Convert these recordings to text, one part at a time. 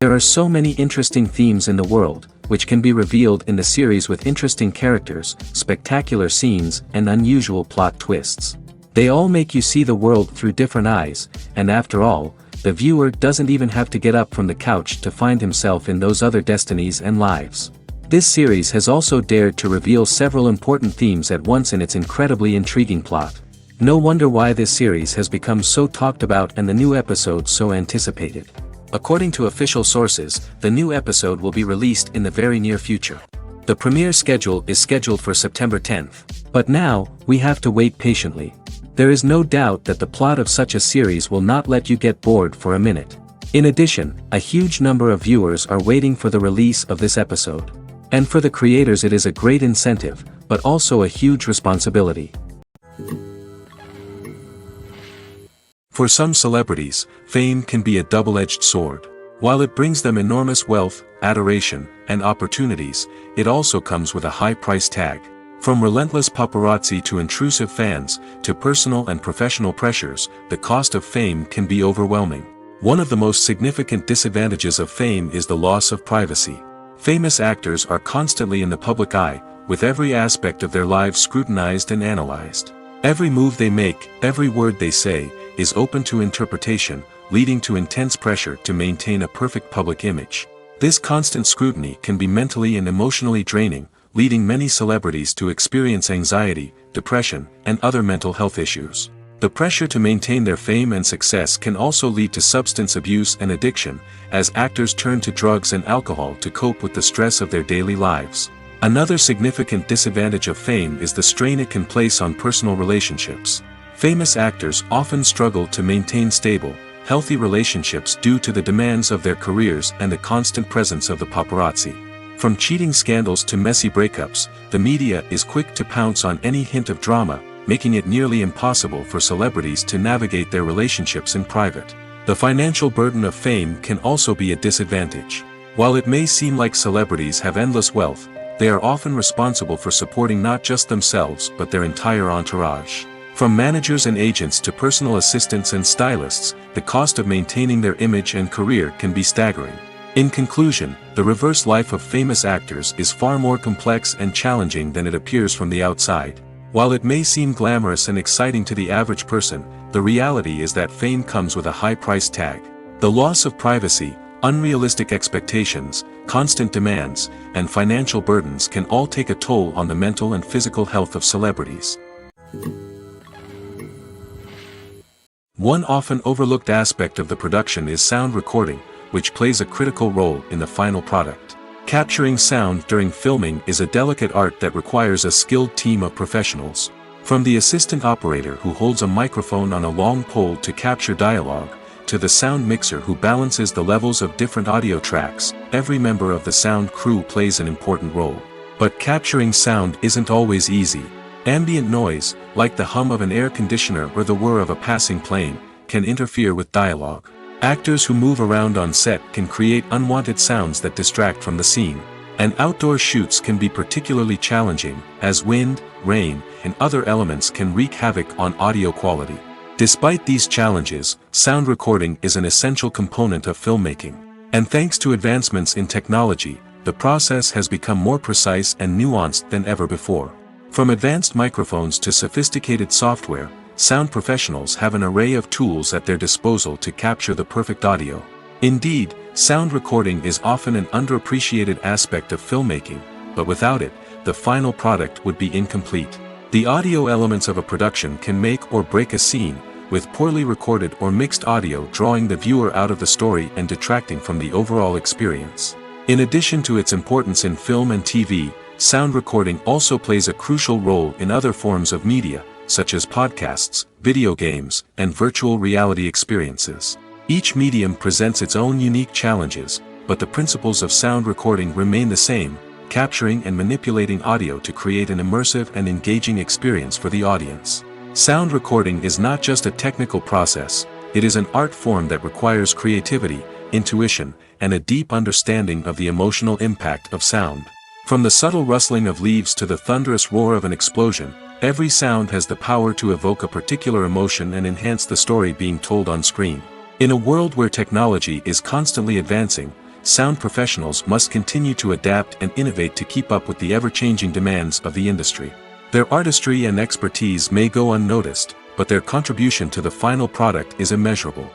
There are so many interesting themes in the world, which can be revealed in the series with interesting characters, spectacular scenes, and unusual plot twists. They all make you see the world through different eyes, and after all, the viewer doesn't even have to get up from the couch to find himself in those other destinies and lives. This series has also dared to reveal several important themes at once in its incredibly intriguing plot. No wonder why this series has become so talked about and the new episode so anticipated. According to official sources, the new episode will be released in the very near future. The premiere schedule is scheduled for September 10th. But now, we have to wait patiently. There is no doubt that the plot of such a series will not let you get bored for a minute. In addition, a huge number of viewers are waiting for the release of this episode. And for the creators it is a great incentive, but also a huge responsibility. For some celebrities, fame can be a double-edged sword. While it brings them enormous wealth, adoration, and opportunities, it also comes with a high price tag. From relentless paparazzi to intrusive fans, to personal and professional pressures, the cost of fame can be overwhelming. One of the most significant disadvantages of fame is the loss of privacy. Famous actors are constantly in the public eye, with every aspect of their lives scrutinized and analyzed. Every move they make, every word they say, is open to interpretation, leading to intense pressure to maintain a perfect public image. This constant scrutiny can be mentally and emotionally draining, leading many celebrities to experience anxiety, depression, and other mental health issues. The pressure to maintain their fame and success can also lead to substance abuse and addiction, as actors turn to drugs and alcohol to cope with the stress of their daily lives. Another significant disadvantage of fame is the strain it can place on personal relationships. Famous actors often struggle to maintain stable, healthy relationships due to the demands of their careers and the constant presence of the paparazzi. From cheating scandals to messy breakups, the media is quick to pounce on any hint of drama, making it nearly impossible for celebrities to navigate their relationships in private. The financial burden of fame can also be a disadvantage. While it may seem like celebrities have endless wealth, they are often responsible for supporting not just themselves but their entire entourage. From managers and agents to personal assistants and stylists, the cost of maintaining their image and career can be staggering. In conclusion, the reverse life of famous actors is far more complex and challenging than it appears from the outside. While it may seem glamorous and exciting to the average person, the reality is that fame comes with a high price tag. The loss of privacy, unrealistic expectations, constant demands, and financial burdens can all take a toll on the mental and physical health of celebrities. One often overlooked aspect of the production is sound recording, which plays a critical role in the final product. Capturing sound during filming is a delicate art that requires a skilled team of professionals. From the assistant operator who holds a microphone on a long pole to capture dialogue, to the sound mixer who balances the levels of different audio tracks, every member of the sound crew plays an important role. But capturing sound isn't always easy. Ambient noise, like the hum of an air conditioner or the whir of a passing plane, can interfere with dialogue. Actors who move around on set can create unwanted sounds that distract from the scene. And outdoor shoots can be particularly challenging, as wind, rain, and other elements can wreak havoc on audio quality. Despite these challenges, sound recording is an essential component of filmmaking. And thanks to advancements in technology, the process has become more precise and nuanced than ever before. From advanced microphones to sophisticated software, sound professionals have an array of tools at their disposal to capture the perfect audio. Indeed, sound recording is often an underappreciated aspect of filmmaking, but without it, the final product would be incomplete. The audio elements of a production can make or break a scene, with poorly recorded or mixed audio drawing the viewer out of the story and detracting from the overall experience. In addition to its importance in film and TV, sound recording also plays a crucial role in other forms of media, such as podcasts, video games, and virtual reality experiences. Each medium presents its own unique challenges, but the principles of sound recording remain the same, capturing and manipulating audio to create an immersive and engaging experience for the audience. Sound recording is not just a technical process, it is an art form that requires creativity, intuition, and a deep understanding of the emotional impact of sound. From the subtle rustling of leaves to the thunderous roar of an explosion, every sound has the power to evoke a particular emotion and enhance the story being told on screen. In a world where technology is constantly advancing, sound professionals must continue to adapt and innovate to keep up with the ever-changing demands of the industry. Their artistry and expertise may go unnoticed, but their contribution to the final product is immeasurable.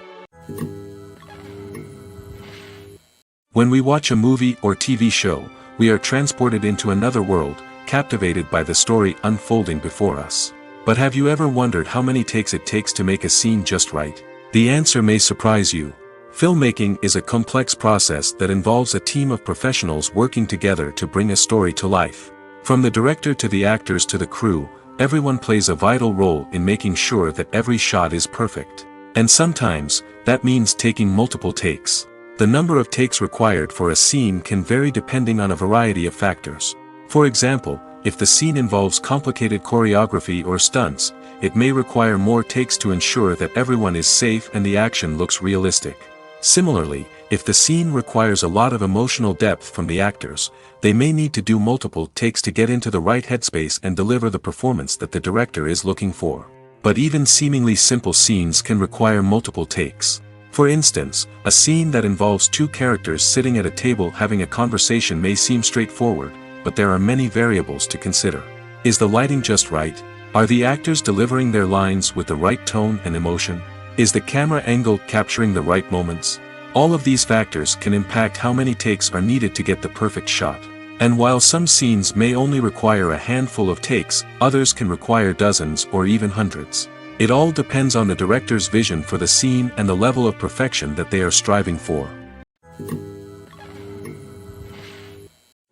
When we watch a movie or TV show, we are transported into another world, captivated by the story unfolding before us. But have you ever wondered how many takes it takes to make a scene just right? The answer may surprise you. Filmmaking is a complex process that involves a team of professionals working together to bring a story to life. From the director to the actors to the crew, everyone plays a vital role in making sure that every shot is perfect. And sometimes, that means taking multiple takes. The number of takes required for a scene can vary depending on a variety of factors. For example, if the scene involves complicated choreography or stunts, it may require more takes to ensure that everyone is safe and the action looks realistic. Similarly, if the scene requires a lot of emotional depth from the actors, they may need to do multiple takes to get into the right headspace and deliver the performance that the director is looking for. But even seemingly simple scenes can require multiple takes. For instance, a scene that involves two characters sitting at a table having a conversation may seem straightforward, but there are many variables to consider. Is the lighting just right? Are the actors delivering their lines with the right tone and emotion? Is the camera angle capturing the right moments? All of these factors can impact how many takes are needed to get the perfect shot. And while some scenes may only require a handful of takes, others can require dozens or even hundreds. It all depends on the director's vision for the scene and the level of perfection that they are striving for.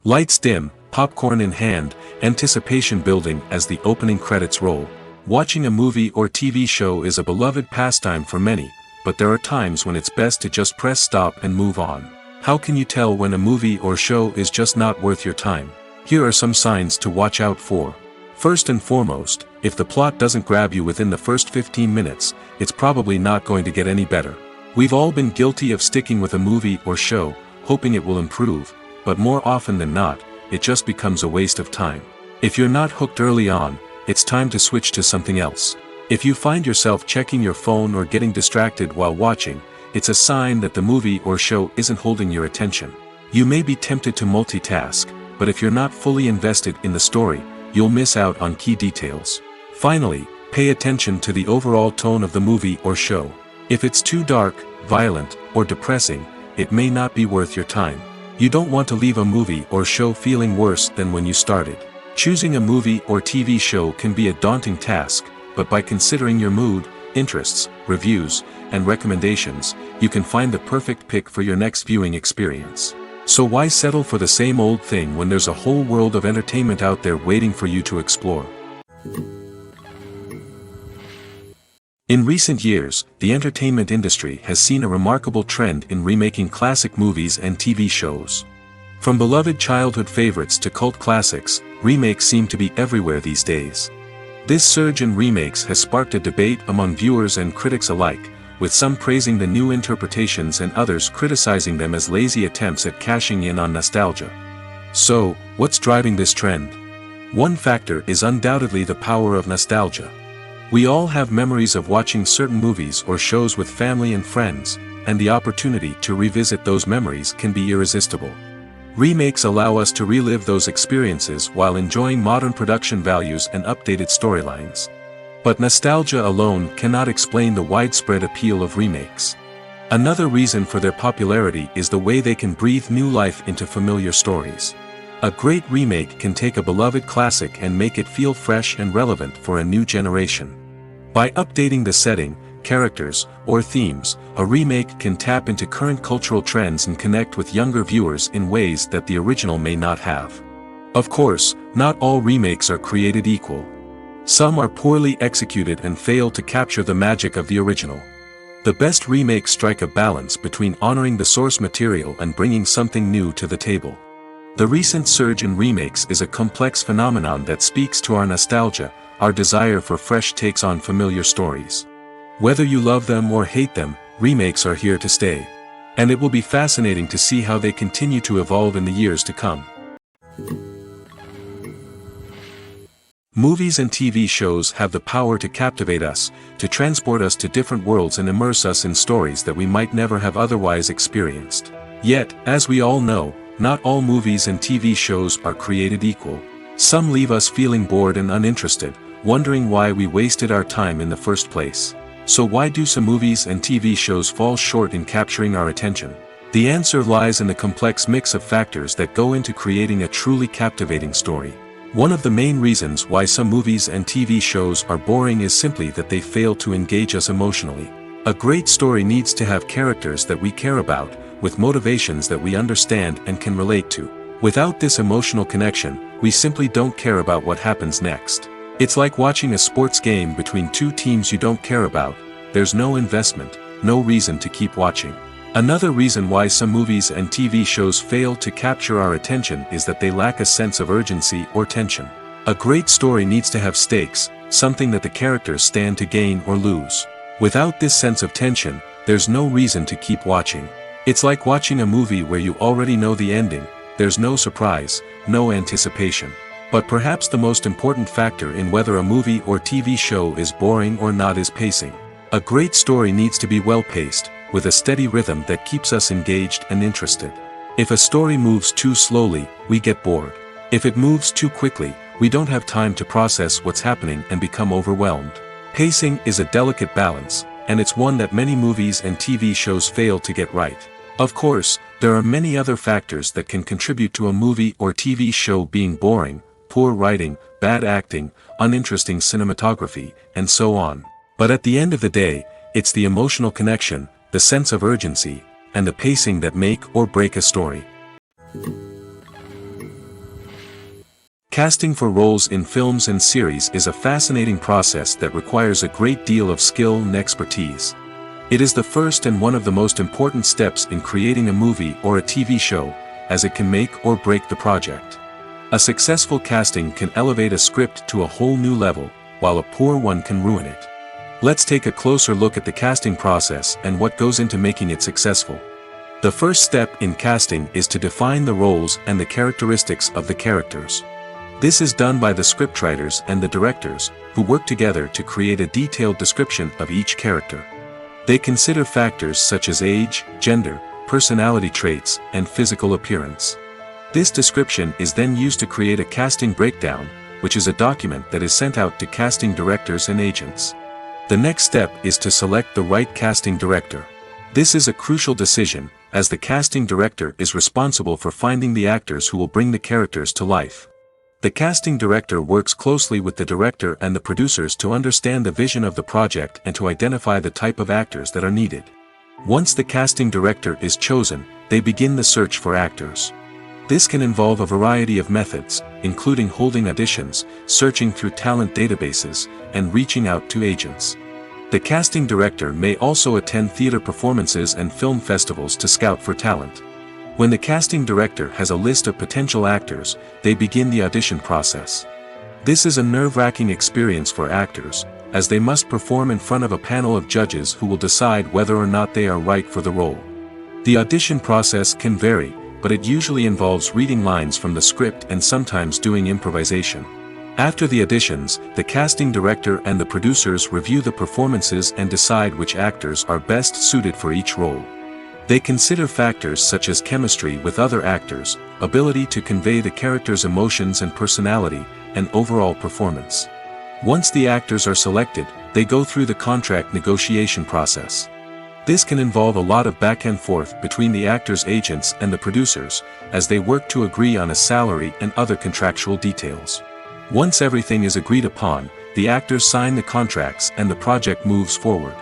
Lights dim, popcorn in hand, anticipation building as the opening credits roll. Watching a movie or TV show is a beloved pastime for many, but there are times when it's best to just press stop and move on. How can you tell when a movie or show is just not worth your time? Here are some signs to watch out for. First and foremost, if the plot doesn't grab you within the first 15 minutes, it's probably not going to get any better. We've all been guilty of sticking with a movie or show, hoping it will improve, but more often than not, it just becomes a waste of time. If you're not hooked early on, it's time to switch to something else. If you find yourself checking your phone or getting distracted while watching, it's a sign that the movie or show isn't holding your attention. You may be tempted to multitask, but if you're not fully invested in the story, you'll miss out on key details. Finally, pay attention to the overall tone of the movie or show. If it's too dark, violent, or depressing, it may not be worth your time. You don't want to leave a movie or show feeling worse than when you started. Choosing a movie or TV show can be a daunting task, but by considering your mood, interests, reviews, and recommendations, you can find the perfect pick for your next viewing experience. So why settle for the same old thing when there's a whole world of entertainment out there waiting for you to explore? In recent years, the entertainment industry has seen a remarkable trend in remaking classic movies and TV shows. From beloved childhood favorites to cult classics, remakes seem to be everywhere these days. This surge in remakes has sparked a debate among viewers and critics alike, with some praising the new interpretations and others criticizing them as lazy attempts at cashing in on nostalgia. So, what's driving this trend? One factor is undoubtedly the power of nostalgia. We all have memories of watching certain movies or shows with family and friends, and the opportunity to revisit those memories can be irresistible. Remakes allow us to relive those experiences while enjoying modern production values and updated storylines. But nostalgia alone cannot explain the widespread appeal of remakes. Another reason for their popularity is the way they can breathe new life into familiar stories. A great remake can take a beloved classic and make it feel fresh and relevant for a new generation. By updating the setting, characters, or themes, a remake can tap into current cultural trends and connect with younger viewers in ways that the original may not have. Of course, not all remakes are created equal. Some are poorly executed and fail to capture the magic of the original. The best remakes strike a balance between honoring the source material and bringing something new to the table. The recent surge in remakes is a complex phenomenon that speaks to our nostalgia, our desire for fresh takes on familiar stories. Whether you love them or hate them, remakes are here to stay. And it will be fascinating to see how they continue to evolve in the years to come. Movies and TV shows have the power to captivate us, to transport us to different worlds and immerse us in stories that we might never have otherwise experienced. Yet, as we all know, not all movies and TV shows are created equal. Some leave us feeling bored and uninterested, wondering why we wasted our time in the first place. So why do some movies and TV shows fall short in capturing our attention? The answer lies in the complex mix of factors that go into creating a truly captivating story. One of the main reasons why some movies and TV shows are boring is simply that they fail to engage us emotionally. A great story needs to have characters that we care about, with motivations that we understand and can relate to. Without this emotional connection, we simply don't care about what happens next. It's like watching a sports game between two teams you don't care about. There's no investment, no reason to keep watching. Another reason why some movies and TV shows fail to capture our attention is that they lack a sense of urgency or tension. A great story needs to have stakes, something that the characters stand to gain or lose. Without this sense of tension, there's no reason to keep watching. It's like watching a movie where you already know the ending. There's no surprise, no anticipation. But perhaps the most important factor in whether a movie or TV show is boring or not is pacing. A great story needs to be well-paced, with a steady rhythm that keeps us engaged and interested. If a story moves too slowly, we get bored. If it moves too quickly, we don't have time to process what's happening and become overwhelmed. Pacing is a delicate balance, and it's one that many movies and TV shows fail to get right. Of course, there are many other factors that can contribute to a movie or TV show being boring: poor writing, bad acting, uninteresting cinematography, and so on. But at the end of the day, it's the emotional connection, the sense of urgency, and the pacing that make or break a story. Casting for roles in films and series is a fascinating process that requires a great deal of skill and expertise. It is the first and one of the most important steps in creating a movie or a TV show, as it can make or break the project. A successful casting can elevate a script to a whole new level, while a poor one can ruin it. Let's take a closer look at the casting process and what goes into making it successful. The first step in casting is to define the roles and the characteristics of the characters. This is done by the scriptwriters and the directors, who work together to create a detailed description of each character. They consider factors such as age, gender, personality traits, and physical appearance. This description is then used to create a casting breakdown, which is a document that is sent out to casting directors and agents. The next step is to select the right casting director. This is a crucial decision, as the casting director is responsible for finding the actors who will bring the characters to life. The casting director works closely with the director and the producers to understand the vision of the project and to identify the type of actors that are needed. Once the casting director is chosen, they begin the search for actors. This can involve a variety of methods, including holding auditions, searching through talent databases, and reaching out to agents. The casting director may also attend theater performances and film festivals to scout for talent. When the casting director has a list of potential actors, they begin the audition process. This is a nerve-wracking experience for actors, as they must perform in front of a panel of judges who will decide whether or not they are right for the role. The audition process can vary, but it usually involves reading lines from the script and sometimes doing improvisation. After the auditions, the casting director and the producers review the performances and decide which actors are best suited for each role. They consider factors such as chemistry with other actors, ability to convey the character's emotions and personality, and overall performance. Once the actors are selected, they go through the contract negotiation process. This can involve a lot of back and forth between the actors' agents and the producers, as they work to agree on a salary and other contractual details. Once everything is agreed upon, the actors sign the contracts and the project moves forward.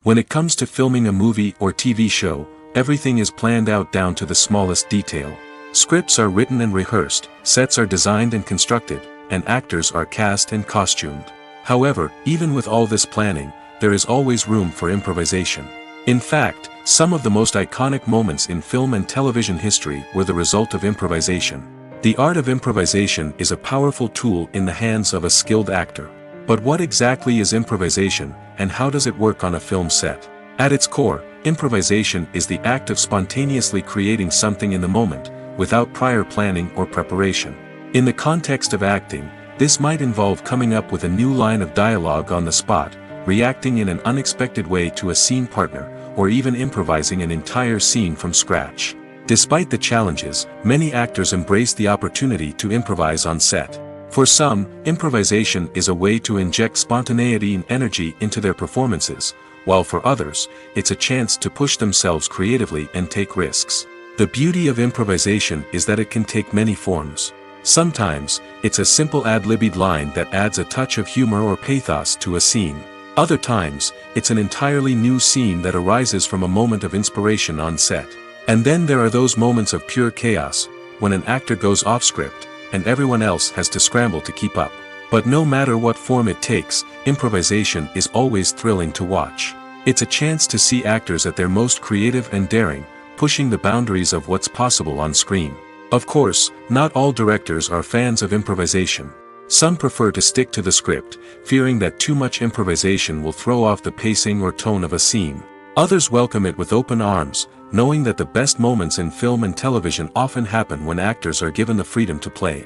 When it comes to filming a movie or TV show, everything is planned out down to the smallest detail. Scripts are written and rehearsed, sets are designed and constructed, and actors are cast and costumed. However, even with all this planning, there is always room for improvisation. In fact, some of the most iconic moments in film and television history were the result of improvisation. The art of improvisation is a powerful tool in the hands of a skilled actor. But what exactly is improvisation, and how does it work on a film set? At its core, improvisation is the act of spontaneously creating something in the moment, without prior planning or preparation. In the context of acting, this might involve coming up with a new line of dialogue on the spot, reacting in an unexpected way to a scene partner, or even improvising an entire scene from scratch. Despite the challenges, many actors embrace the opportunity to improvise on set. For some, improvisation is a way to inject spontaneity and energy into their performances, while for others, it's a chance to push themselves creatively and take risks. The beauty of improvisation is that it can take many forms. Sometimes, it's a simple ad-libbed line that adds a touch of humor or pathos to a scene. Other times, it's an entirely new scene that arises from a moment of inspiration on set. And then there are those moments of pure chaos, when an actor goes off script, and everyone else has to scramble to keep up. But no matter what form it takes, improvisation is always thrilling to watch. It's a chance to see actors at their most creative and daring, pushing the boundaries of what's possible on screen. Of course, not all directors are fans of improvisation. Some prefer to stick to the script, fearing that too much improvisation will throw off the pacing or tone of a scene. Others welcome it with open arms, knowing that the best moments in film and television often happen when actors are given the freedom to play.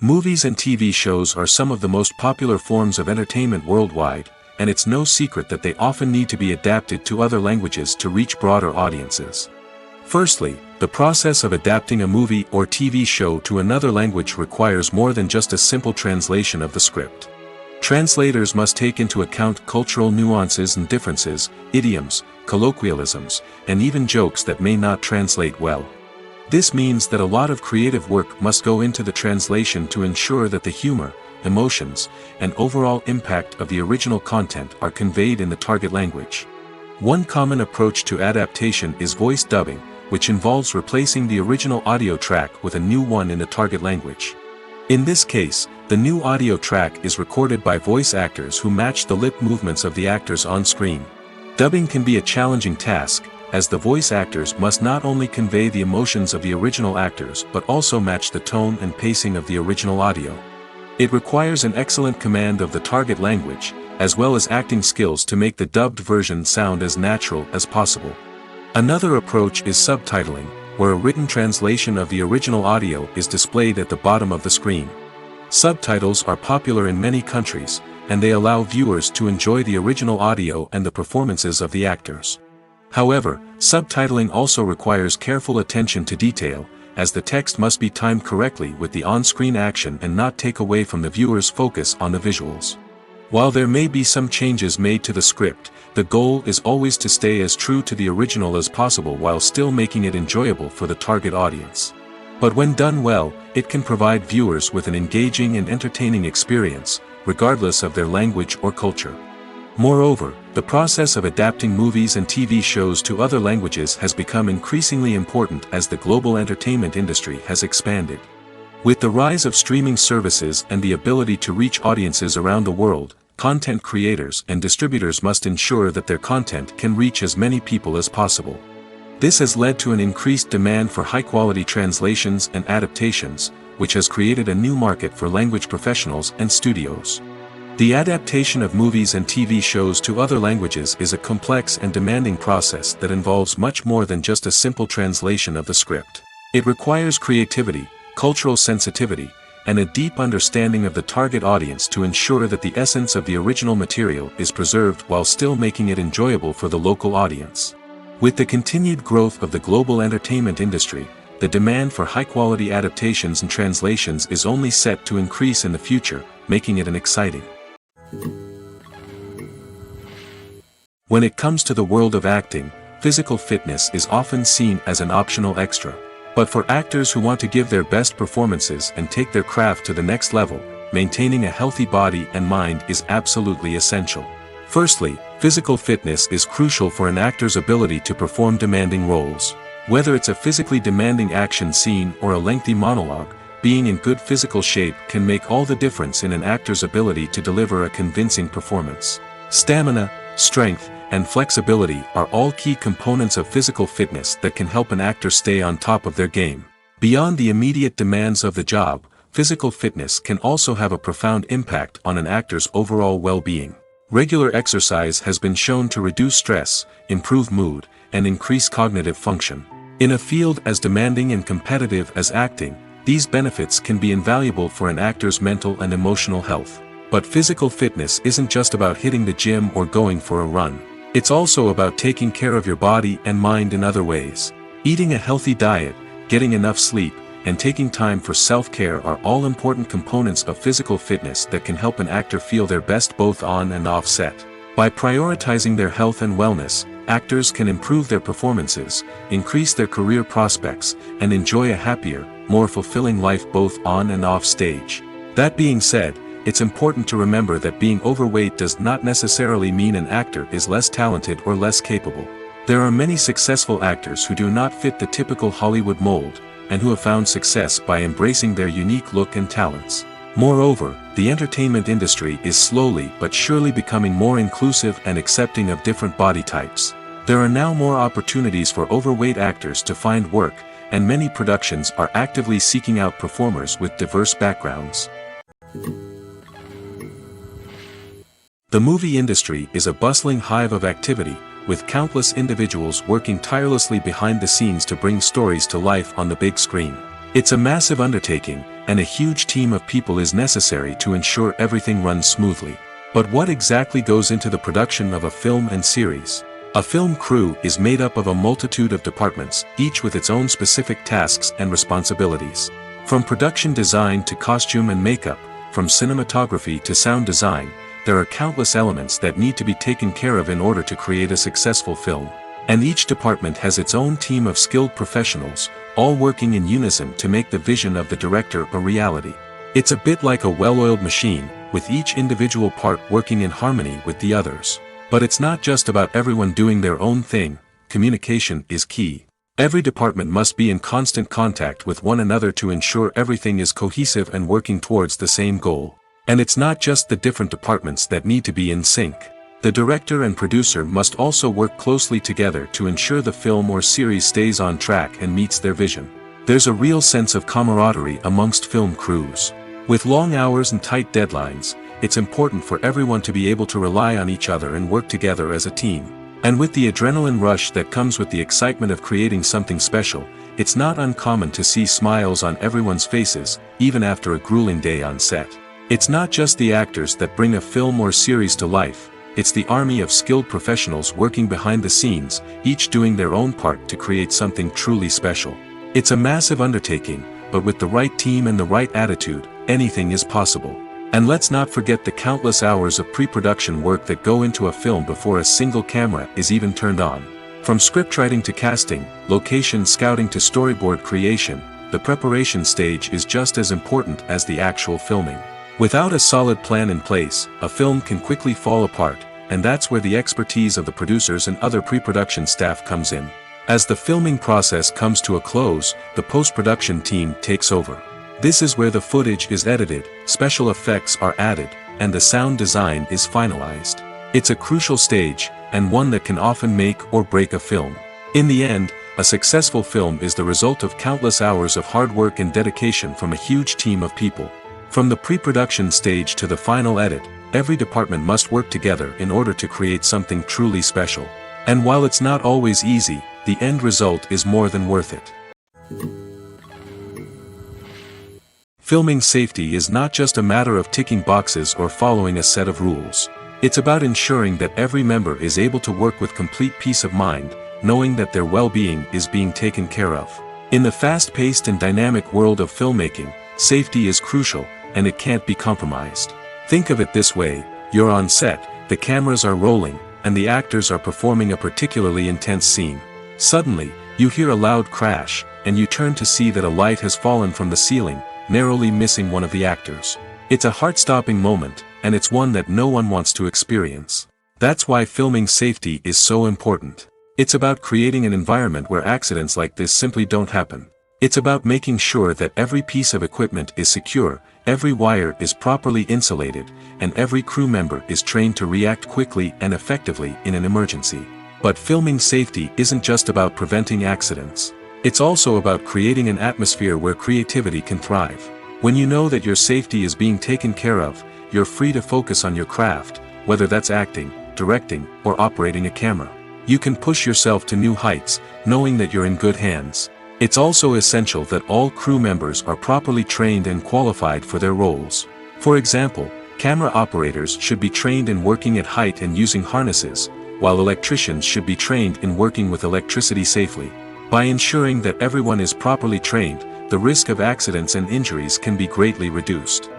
Movies and TV shows are some of the most popular forms of entertainment worldwide, and it's no secret that they often need to be adapted to other languages to reach broader audiences. Firstly, the process of adapting a movie or TV show to another language requires more than just a simple translation of the script. Translators must take into account cultural nuances and differences, idioms, colloquialisms, and even jokes that may not translate well. This means that a lot of creative work must go into the translation to ensure that the humor, emotions, and overall impact of the original content are conveyed in the target language. One common approach to adaptation is voice dubbing, which involves replacing the original audio track with a new one in the target language. In this case, the new audio track is recorded by voice actors who match the lip movements of the actors on screen. Dubbing can be a challenging task, as the voice actors must not only convey the emotions of the original actors but also match the tone and pacing of the original audio. It requires an excellent command of the target language, as well as acting skills to make the dubbed version sound as natural as possible. Another approach is subtitling, where a written translation of the original audio is displayed at the bottom of the screen. Subtitles are popular in many countries, and they allow viewers to enjoy the original audio and the performances of the actors. However, subtitling also requires careful attention to detail, as the text must be timed correctly with the on-screen action and not take away from the viewer's focus on the visuals. While there may be some changes made to the script, the goal is always to stay as true to the original as possible while still making it enjoyable for the target audience. But when done well, it can provide viewers with an engaging and entertaining experience, regardless of their language or culture. Moreover, the process of adapting movies and TV shows to other languages has become increasingly important as the global entertainment industry has expanded. With the rise of streaming services and the ability to reach audiences around the world, content creators and distributors must ensure that their content can reach as many people as possible. This has led to an increased demand for high-quality translations and adaptations, which has created a new market for language professionals and studios. The adaptation of movies and TV shows to other languages is a complex and demanding process that involves much more than just a simple translation of the script. It requires creativity, cultural sensitivity, and a deep understanding of the target audience to ensure that the essence of the original material is preserved while still making it enjoyable for the local audience. With the continued growth of the global entertainment industry, the demand for high-quality adaptations and translations is only set to increase in the future, making it an exciting. When it comes to the world of acting, physical fitness is often seen as an optional extra. But for actors who want to give their best performances and take their craft to the next level, maintaining a healthy body and mind is absolutely essential. Firstly, physical fitness is crucial for an actor's ability to perform demanding roles. Whether it's a physically demanding action scene or a lengthy monologue, being in good physical shape can make all the difference in an actor's ability to deliver a convincing performance. Stamina, strength, and flexibility are all key components of physical fitness that can help an actor stay on top of their game. Beyond the immediate demands of the job, physical fitness can also have a profound impact on an actor's overall well-being. Regular exercise has been shown to reduce stress, improve mood, and increase cognitive function. In a field as demanding and competitive as acting, these benefits can be invaluable for an actor's mental and emotional health. But physical fitness isn't just about hitting the gym or going for a run. It's also about taking care of your body and mind in other ways. Eating a healthy diet, getting enough sleep, and taking time for self-care are all important components of physical fitness that can help an actor feel their best both on and off set. By prioritizing their health and wellness, actors can improve their performances, increase their career prospects, and enjoy a happier, more fulfilling life both on and off stage. That being said, it's important to remember that being overweight does not necessarily mean an actor is less talented or less capable. There are many successful actors who do not fit the typical Hollywood mold, and who have found success by embracing their unique look and talents. Moreover, the entertainment industry is slowly but surely becoming more inclusive and accepting of different body types. There are now more opportunities for overweight actors to find work, and many productions are actively seeking out performers with diverse backgrounds. The movie industry is a bustling hive of activity, with countless individuals working tirelessly behind the scenes to bring stories to life on the big screen. It's a massive undertaking, and a huge team of people is necessary to ensure everything runs smoothly. But what exactly goes into the production of a film and series? A film crew is made up of a multitude of departments, each with its own specific tasks and responsibilities. From production design to costume and makeup, from cinematography to sound design, there are countless elements that need to be taken care of in order to create a successful film. And each department has its own team of skilled professionals, all working in unison to make the vision of the director a reality. It's a bit like a well-oiled machine, with each individual part working in harmony with the others. But it's not just about everyone doing their own thing. Communication is key. Every department must be in constant contact with one another to ensure everything is cohesive and working towards the same goal. And it's not just the different departments that need to be in sync. The director and producer must also work closely together to ensure the film or series stays on track and meets their vision. There's a real sense of camaraderie amongst film crews. With long hours and tight deadlines, it's important for everyone to be able to rely on each other and work together as a team. And with the adrenaline rush that comes with the excitement of creating something special, it's not uncommon to see smiles on everyone's faces, even after a grueling day on set. It's not just the actors that bring a film or series to life, it's the army of skilled professionals working behind the scenes, each doing their own part to create something truly special. It's a massive undertaking, but with the right team and the right attitude, anything is possible. And let's not forget the countless hours of pre-production work that go into a film before a single camera is even turned on. From scriptwriting to casting, location scouting to storyboard creation, the preparation stage is just as important as the actual filming. Without a solid plan in place, a film can quickly fall apart, and that's where the expertise of the producers and other pre-production staff comes in. As the filming process comes to a close, the post-production team takes over. This is where the footage is edited, special effects are added, and the sound design is finalized. It's a crucial stage, and one that can often make or break a film. In the end, a successful film is the result of countless hours of hard work and dedication from a huge team of people. From the pre-production stage to the final edit, every department must work together in order to create something truly special. And while it's not always easy, the end result is more than worth it. Filming safety is not just a matter of ticking boxes or following a set of rules. It's about ensuring that every member is able to work with complete peace of mind, knowing that their well-being is being taken care of. In the fast-paced and dynamic world of filmmaking, safety is crucial, and it can't be compromised. Think of it this way, you're on set, the cameras are rolling, and the actors are performing a particularly intense scene. Suddenly, you hear a loud crash, and you turn to see that a light has fallen from the ceiling, narrowly missing one of the actors. It's a heart-stopping moment, and it's one that no one wants to experience. That's why filming safety is so important. It's about creating an environment where accidents like this simply don't happen. It's about making sure that every piece of equipment is secure, every wire is properly insulated, and every crew member is trained to react quickly and effectively in an emergency. But filming safety isn't just about preventing accidents. It's also about creating an atmosphere where creativity can thrive. When you know that your safety is being taken care of, you're free to focus on your craft, whether that's acting, directing, or operating a camera. You can push yourself to new heights, knowing that you're in good hands. It's also essential that all crew members are properly trained and qualified for their roles. For example, Camera operators should be trained in working at height and using harnesses, while electricians should be trained in working with electricity safely. By ensuring that everyone is properly trained, the risk of accidents and injuries can be greatly reduced.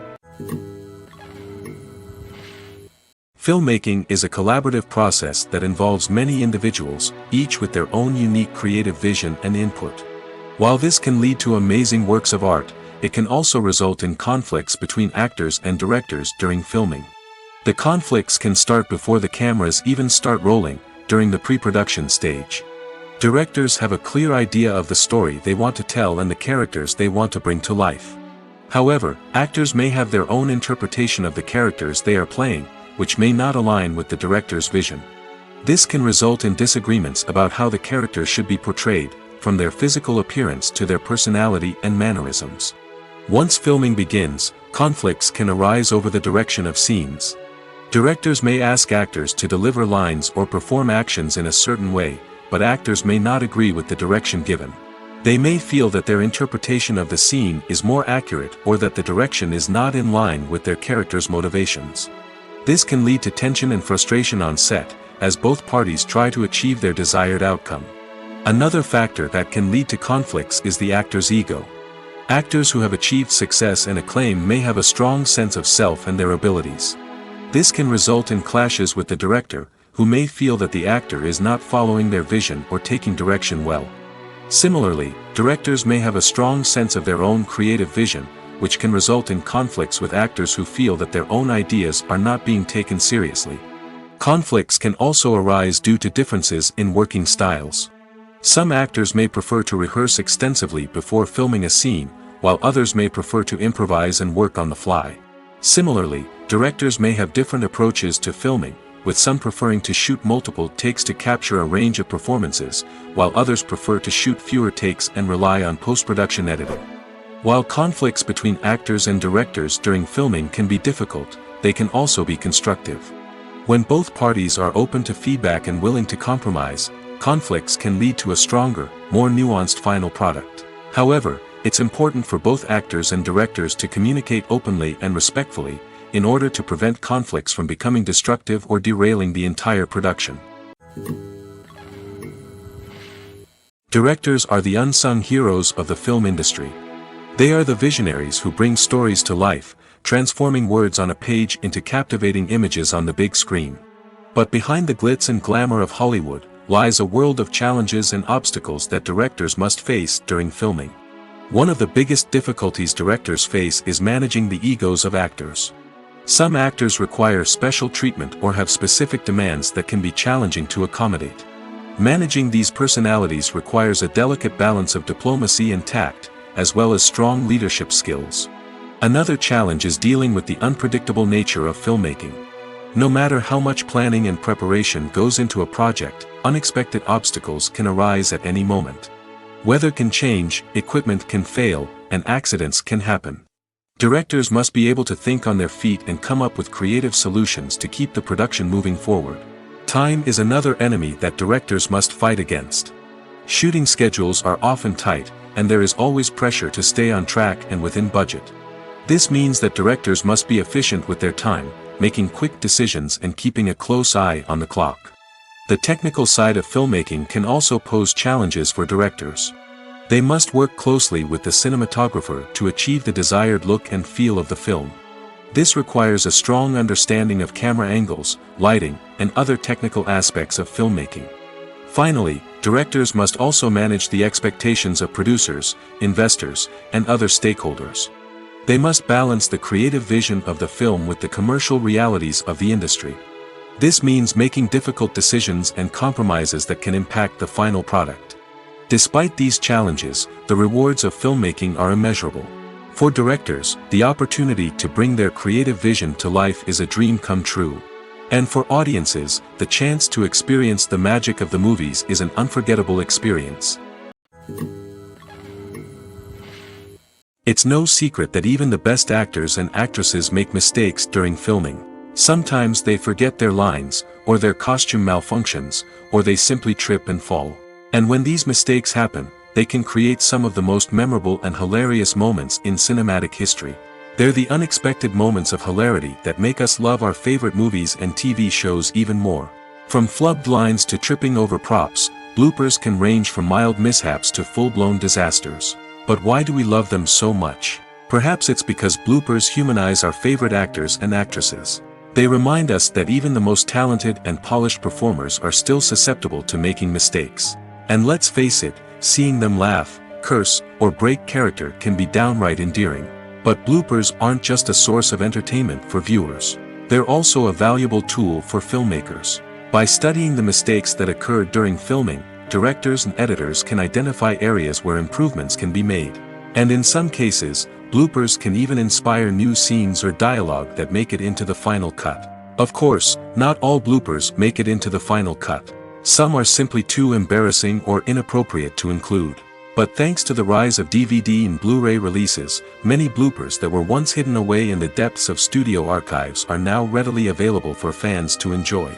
Filmmaking is a collaborative process that involves many individuals, each with their own unique creative vision and input. While this can lead to amazing works of art, it can also result in conflicts between actors and directors during filming. The conflicts can start before the cameras even start rolling, during the pre-production stage. Directors have a clear idea of the story they want to tell and the characters they want to bring to life. However, actors may have their own interpretation of the characters they are playing, which may not align with the director's vision. This can result in disagreements about how the characters should be portrayed, from their physical appearance to their personality and mannerisms. Once filming begins, conflicts can arise over the direction of scenes. Directors may ask actors to deliver lines or perform actions in a certain way, but actors may not agree with the direction given. They may feel that their interpretation of the scene is more accurate or that the direction is not in line with their character's motivations. This can lead to tension and frustration on set, as both parties try to achieve their desired outcome. Another factor that can lead to conflicts is the actor's ego. Actors who have achieved success and acclaim may have a strong sense of self and their abilities. This can result in clashes with the director, who may feel that the actor is not following their vision or taking direction well. Similarly, directors may have a strong sense of their own creative vision, which can result in conflicts with actors who feel that their own ideas are not being taken seriously. Conflicts can also arise due to differences in working styles. Some actors may prefer to rehearse extensively before filming a scene, while others may prefer to improvise and work on the fly. Similarly, directors may have different approaches to filming, with some preferring to shoot multiple takes to capture a range of performances, while others prefer to shoot fewer takes and rely on post-production editing. While conflicts between actors and directors during filming can be difficult, they can also be constructive. When both parties are open to feedback and willing to compromise, conflicts can lead to a stronger, more nuanced final product. However, it's important for both actors and directors to communicate openly and respectfully, in order to prevent conflicts from becoming destructive or derailing the entire production. Directors are the unsung heroes of the film industry. They are the visionaries who bring stories to life, transforming words on a page into captivating images on the big screen. But behind the glitz and glamour of Hollywood, lies a world of challenges and obstacles that directors must face during filming. One of the biggest difficulties directors face is managing the egos of actors. Some actors require special treatment or have specific demands that can be challenging to accommodate. Managing these personalities requires a delicate balance of diplomacy and tact, as well as strong leadership skills. Another challenge is dealing with the unpredictable nature of filmmaking. No matter how much planning and preparation goes into a project, unexpected obstacles can arise at any moment. Weather can change, equipment can fail, and accidents can happen. Directors must be able to think on their feet and come up with creative solutions to keep the production moving forward. Time is another enemy that directors must fight against. Shooting schedules are often tight, and there is always pressure to stay on track and within budget. This means that directors must be efficient with their time, making quick decisions and keeping a close eye on the clock. The technical side of filmmaking can also pose challenges for directors. They must work closely with the cinematographer to achieve the desired look and feel of the film. This requires a strong understanding of camera angles, lighting, and other technical aspects of filmmaking. Finally, directors must also manage the expectations of producers, investors, and other stakeholders. They must balance the creative vision of the film with the commercial realities of the industry. This means making difficult decisions and compromises that can impact the final product. Despite these challenges, the rewards of filmmaking are immeasurable. For directors, the opportunity to bring their creative vision to life is a dream come true. And for audiences, the chance to experience the magic of the movies is an unforgettable experience. It's no secret that even the best actors and actresses make mistakes during filming. Sometimes they forget their lines, or their costume malfunctions, or they simply trip and fall. And when these mistakes happen, they can create some of the most memorable and hilarious moments in cinematic history. They're the unexpected moments of hilarity that make us love our favorite movies and TV shows even more. From flubbed lines to tripping over props, bloopers can range from mild mishaps to full-blown disasters. But why do we love them so much? Perhaps it's because bloopers humanize our favorite actors and actresses. They remind us that even the most talented and polished performers are still susceptible to making mistakes. And let's face it, seeing them laugh, curse, or break character can be downright endearing. But bloopers aren't just a source of entertainment for viewers. They're also a valuable tool for filmmakers. By studying the mistakes that occurred during filming, directors and editors can identify areas where improvements can be made. And in some cases, bloopers can even inspire new scenes or dialogue that make it into the final cut. Of course, not all bloopers make it into the final cut. Some are simply too embarrassing or inappropriate to include. But thanks to the rise of DVD and Blu-ray releases, many bloopers that were once hidden away in the depths of studio archives are now readily available for fans to enjoy.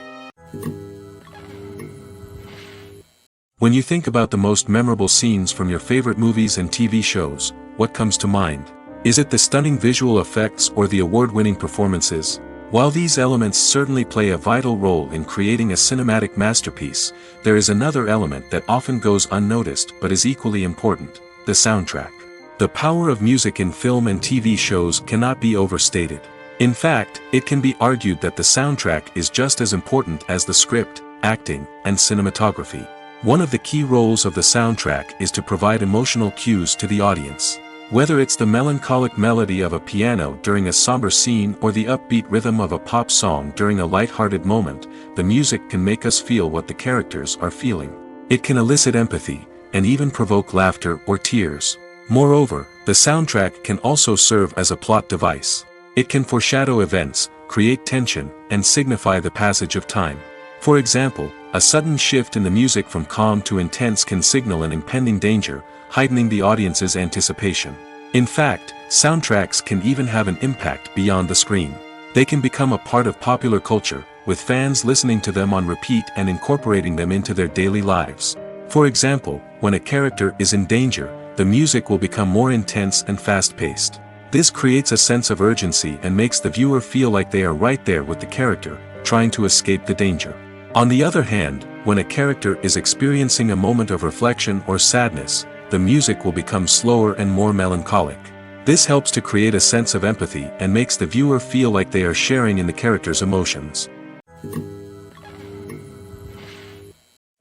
When you think about the most memorable scenes from your favorite movies and TV shows, what comes to mind? Is it the stunning visual effects or the award-winning performances? While these elements certainly play a vital role in creating a cinematic masterpiece, there is another element that often goes unnoticed but is equally important: the soundtrack. The power of music in film and TV shows cannot be overstated. In fact, it can be argued that the soundtrack is just as important as the script, acting, and cinematography. One of the key roles of the soundtrack is to provide emotional cues to the audience. Whether it's the melancholic melody of a piano during a somber scene or the upbeat rhythm of a pop song during a light-hearted moment, the music can make us feel what the characters are feeling. It can elicit empathy, and even provoke laughter or tears. Moreover, the soundtrack can also serve as a plot device. It can foreshadow events, create tension, and signify the passage of time. For example, a sudden shift in the music from calm to intense can signal an impending danger, heightening the audience's anticipation. In fact, soundtracks can even have an impact beyond the screen. They can become a part of popular culture, with fans listening to them on repeat and incorporating them into their daily lives. For example, when a character is in danger, the music will become more intense and fast-paced. This creates a sense of urgency and makes the viewer feel like they are right there with the character, trying to escape the danger. On the other hand, when a character is experiencing a moment of reflection or sadness, the music will become slower and more melancholic. This helps to create a sense of empathy and makes the viewer feel like they are sharing in the character's emotions.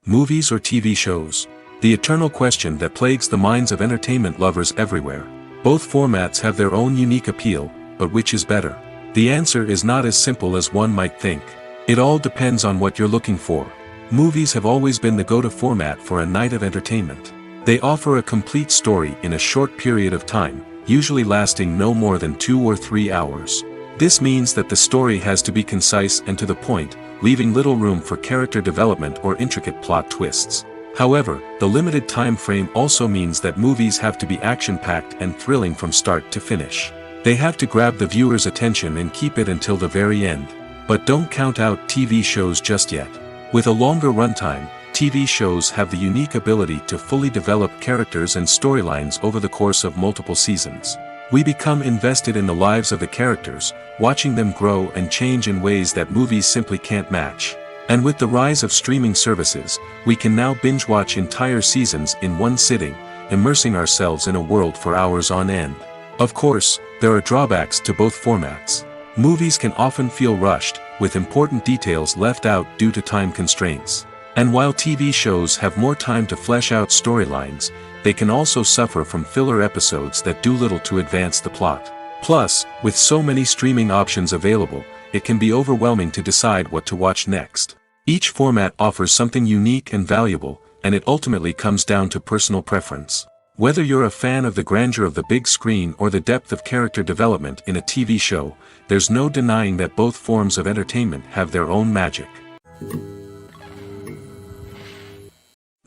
Movies or TV shows? The eternal question that plagues the minds of entertainment lovers everywhere. Both formats have their own unique appeal, but which is better? The answer is not as simple as one might think. It all depends on what you're looking for. Movies have always been the go-to format for a night of entertainment. They offer a complete story in a short period of time, usually lasting no more than 2 or 3 hours. This means that the story has to be concise and to the point, leaving little room for character development or intricate plot twists. However, the limited time frame also means that movies have to be action-packed and thrilling from start to finish. They have to grab the viewer's attention and keep it until the very end. But don't count out TV shows just yet. With a longer runtime, TV shows have the unique ability to fully develop characters and storylines over the course of multiple seasons. We become invested in the lives of the characters, watching them grow and change in ways that movies simply can't match. And with the rise of streaming services, we can now binge-watch entire seasons in one sitting, immersing ourselves in a world for hours on end. Of course, there are drawbacks to both formats. Movies can often feel rushed, with important details left out due to time constraints. And while TV shows have more time to flesh out storylines, they can also suffer from filler episodes that do little to advance the plot. Plus, with so many streaming options available, it can be overwhelming to decide what to watch next. Each format offers something unique and valuable, and it ultimately comes down to personal preference. Whether you're a fan of the grandeur of the big screen or the depth of character development in a TV show, there's no denying that both forms of entertainment have their own magic.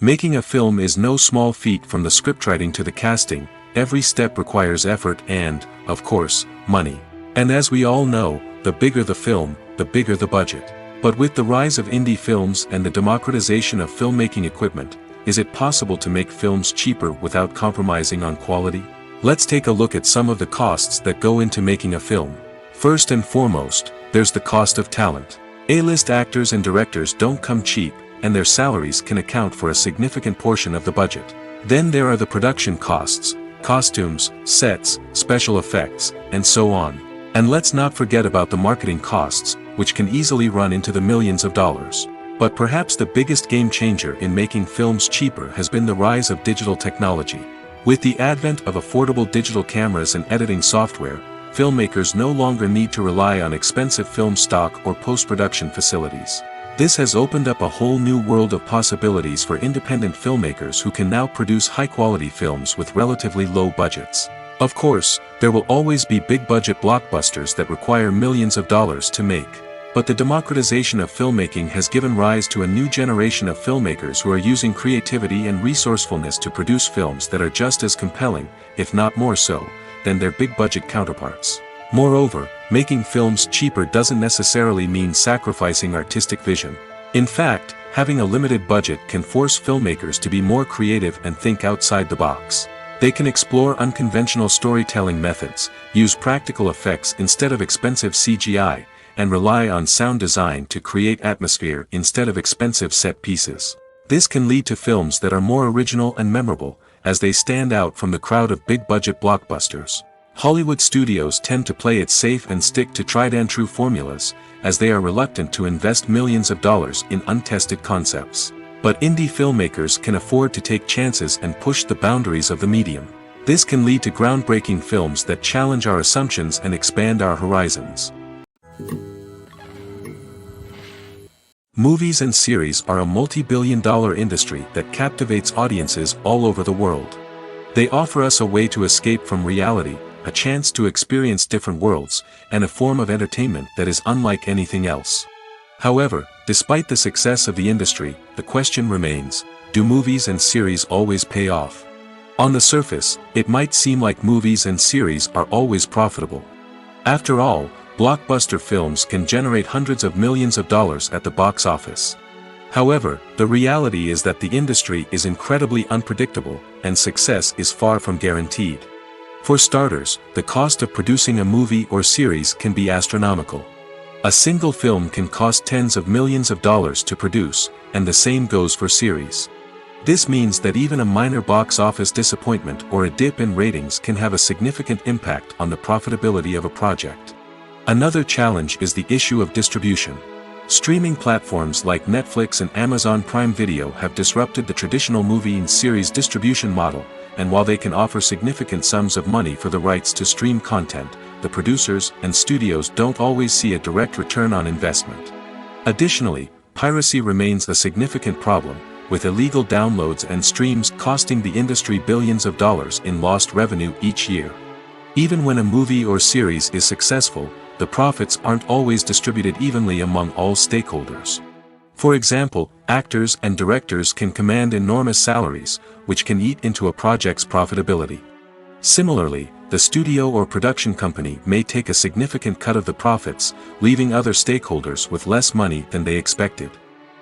Making a film is no small feat. From the scriptwriting to the casting, every step requires effort and, of course, money. And as we all know, the bigger the film, the bigger the budget. But with the rise of indie films and the democratization of filmmaking equipment, is it possible to make films cheaper without compromising on quality? Let's take a look at some of the costs that go into making a film. First and foremost, there's the cost of talent. A-list actors and directors don't come cheap, and their salaries can account for a significant portion of the budget. Then there are the production costs, costumes, sets, special effects, and so on. And let's not forget about the marketing costs, which can easily run into the millions of dollars. But perhaps the biggest game changer in making films cheaper has been the rise of digital technology. With the advent of affordable digital cameras and editing software, filmmakers no longer need to rely on expensive film stock or post-production facilities. This has opened up a whole new world of possibilities for independent filmmakers who can now produce high-quality films with relatively low budgets. Of course, there will always be big-budget blockbusters that require millions of dollars to make. But the democratization of filmmaking has given rise to a new generation of filmmakers who are using creativity and resourcefulness to produce films that are just as compelling, if not more so, than their big-budget counterparts. Moreover, making films cheaper doesn't necessarily mean sacrificing artistic vision. In fact, having a limited budget can force filmmakers to be more creative and think outside the box. They can explore unconventional storytelling methods, use practical effects instead of expensive CGI, and rely on sound design to create atmosphere instead of expensive set pieces. This can lead to films that are more original and memorable, as they stand out from the crowd of big-budget blockbusters. Hollywood studios tend to play it safe and stick to tried-and-true formulas, as they are reluctant to invest millions of dollars in untested concepts. But indie filmmakers can afford to take chances and push the boundaries of the medium. This can lead to groundbreaking films that challenge our assumptions and expand our horizons. Movies and series are a multi-billion-dollar industry that captivates audiences all over the world. They offer us a way to escape from reality, a chance to experience different worlds, and a form of entertainment that is unlike anything else. However, despite the success of the industry, the question remains, do movies and series always pay off? On the surface, it might seem like movies and series are always profitable. After all, blockbuster films can generate hundreds of millions of dollars at the box office. However, the reality is that the industry is incredibly unpredictable, and success is far from guaranteed. For starters, the cost of producing a movie or series can be astronomical. A single film can cost tens of millions of dollars to produce, and the same goes for series. This means that even a minor box office disappointment or a dip in ratings can have a significant impact on the profitability of a project. Another challenge is the issue of distribution. Streaming platforms like Netflix and Amazon Prime Video have disrupted the traditional movie and series distribution model, and while they can offer significant sums of money for the rights to stream content, the producers and studios don't always see a direct return on investment. Additionally, piracy remains a significant problem, with illegal downloads and streams costing the industry billions of dollars in lost revenue each year. Even when a movie or series is successful, the profits aren't always distributed evenly among all stakeholders. For example, actors and directors can command enormous salaries, which can eat into a project's profitability. Similarly, the studio or production company may take a significant cut of the profits, leaving other stakeholders with less money than they expected.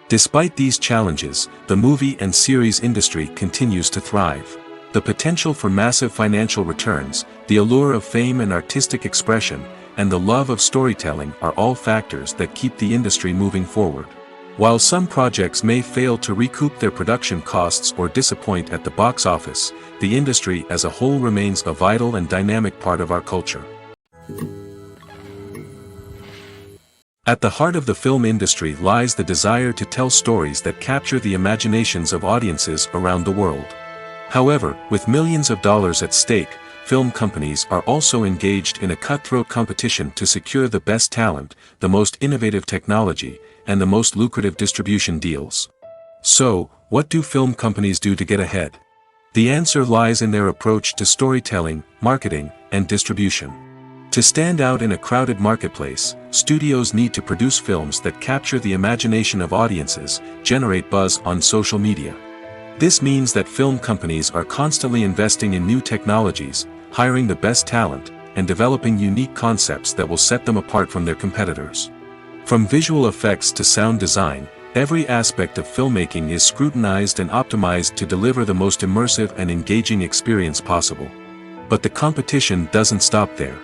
Despite these challenges, the movie and series industry continues to thrive. The potential for massive financial returns, the allure of fame and artistic expression, and the love of storytelling are all factors that keep the industry moving forward. While some projects may fail to recoup their production costs or disappoint at the box office, the industry as a whole remains a vital and dynamic part of our culture. At the heart of the film industry lies the desire to tell stories that capture the imaginations of audiences around the world. However, with millions of dollars at stake, film companies are also engaged in a cutthroat competition to secure the best talent, the most innovative technology, and the most lucrative distribution deals. So, what do film companies do to get ahead? The answer lies in their approach to storytelling, marketing, and distribution. To stand out in a crowded marketplace, studios need to produce films that capture the imagination of audiences, generate buzz on social media. This means that film companies are constantly investing in new technologies, hiring the best talent, and developing unique concepts that will set them apart from their competitors. From visual effects to sound design, every aspect of filmmaking is scrutinized and optimized to deliver the most immersive and engaging experience possible. But the competition doesn't stop there.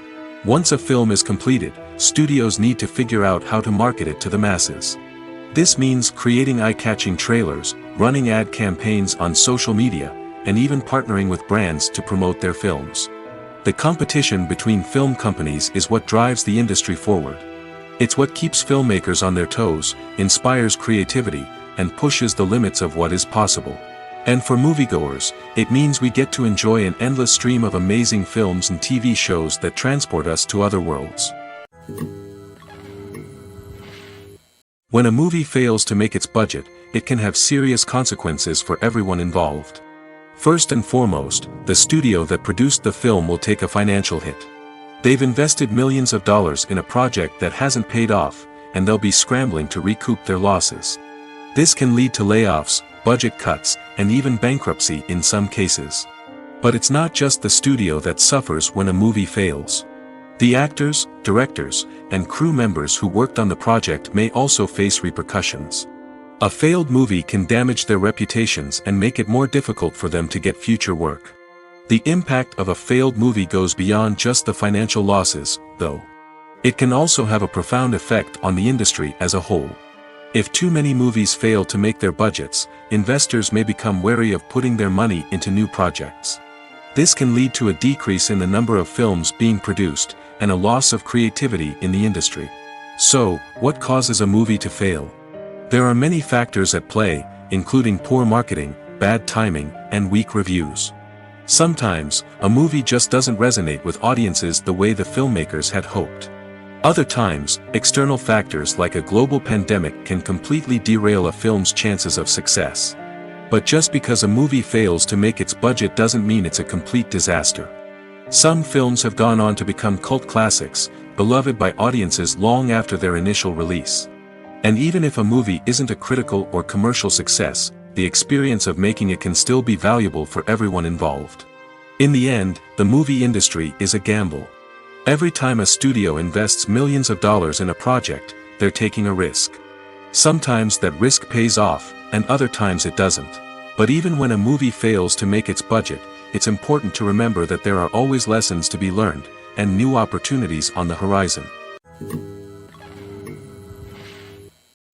Once a film is completed, studios need to figure out how to market it to the masses. This means creating eye-catching trailers, running ad campaigns on social media, and even partnering with brands to promote their films. The competition between film companies is what drives the industry forward. It's what keeps filmmakers on their toes, inspires creativity, and pushes the limits of what is possible. And for moviegoers, it means we get to enjoy an endless stream of amazing films and TV shows that transport us to other worlds. When a movie fails to make its budget, it can have serious consequences for everyone involved. First and foremost, the studio that produced the film will take a financial hit. They've invested millions of dollars in a project that hasn't paid off, and they'll be scrambling to recoup their losses. This can lead to layoffs, budget cuts, and even bankruptcy in some cases. But it's not just the studio that suffers when a movie fails. The actors, directors, and crew members who worked on the project may also face repercussions. A failed movie can damage their reputations and make it more difficult for them to get future work. The impact of a failed movie goes beyond just the financial losses, though. It can also have a profound effect on the industry as a whole. If too many movies fail to make their budgets, investors may become wary of putting their money into new projects. This can lead to a decrease in the number of films being produced, and a loss of creativity in the industry. So, what causes a movie to fail? There are many factors at play, including poor marketing, bad timing, and weak reviews. Sometimes, a movie just doesn't resonate with audiences the way the filmmakers had hoped. Other times, external factors like a global pandemic can completely derail a film's chances of success. But just because a movie fails to make its budget doesn't mean it's a complete disaster. Some films have gone on to become cult classics, beloved by audiences long after their initial release. And even if a movie isn't a critical or commercial success, the experience of making it can still be valuable for everyone involved. In the end, the movie industry is a gamble. Every time a studio invests millions of dollars in a project, they're taking a risk. Sometimes that risk pays off, and other times it doesn't. But even when a movie fails to make its budget, it's important to remember that there are always lessons to be learned, and new opportunities on the horizon.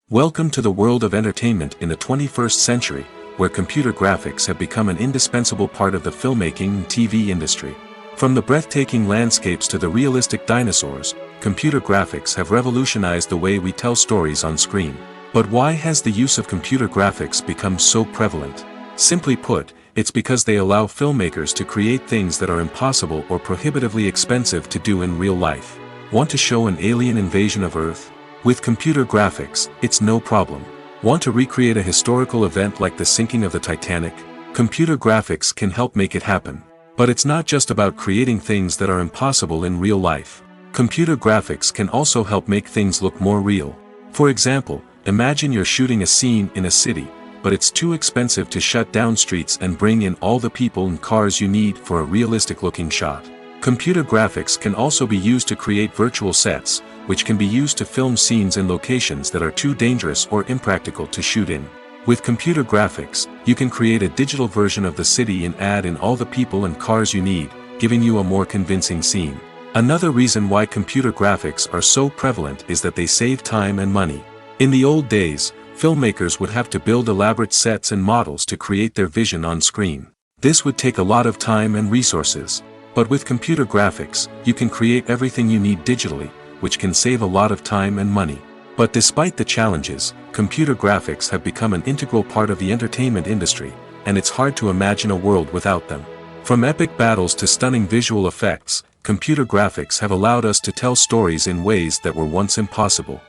Welcome to the world of entertainment in the 21st century, where computer graphics have become an indispensable part of the filmmaking and TV industry. From the breathtaking landscapes to the realistic dinosaurs, computer graphics have revolutionized the way we tell stories on screen. But why has the use of computer graphics become so prevalent? Simply put, it's because they allow filmmakers to create things that are impossible or prohibitively expensive to do in real life. Want to show an alien invasion of Earth? With computer graphics, it's no problem. Want to recreate a historical event like the sinking of the Titanic? Computer graphics can help make it happen. But it's not just about creating things that are impossible in real life. Computer graphics can also help make things look more real. For example, imagine you're shooting a scene in a city, but it's too expensive to shut down streets and bring in all the people and cars you need for a realistic-looking shot. Computer graphics can also be used to create virtual sets, which can be used to film scenes in locations that are too dangerous or impractical to shoot in. With computer graphics, you can create a digital version of the city and add in all the people and cars you need, giving you a more convincing scene. Another reason why computer graphics are so prevalent is that they save time and money. In the old days, filmmakers would have to build elaborate sets and models to create their vision on screen. This would take a lot of time and resources. But with computer graphics, you can create everything you need digitally, which can save a lot of time and money. But despite the challenges, computer graphics have become an integral part of the entertainment industry, and it's hard to imagine a world without them. From epic battles to stunning visual effects, computer graphics have allowed us to tell stories in ways that were once impossible.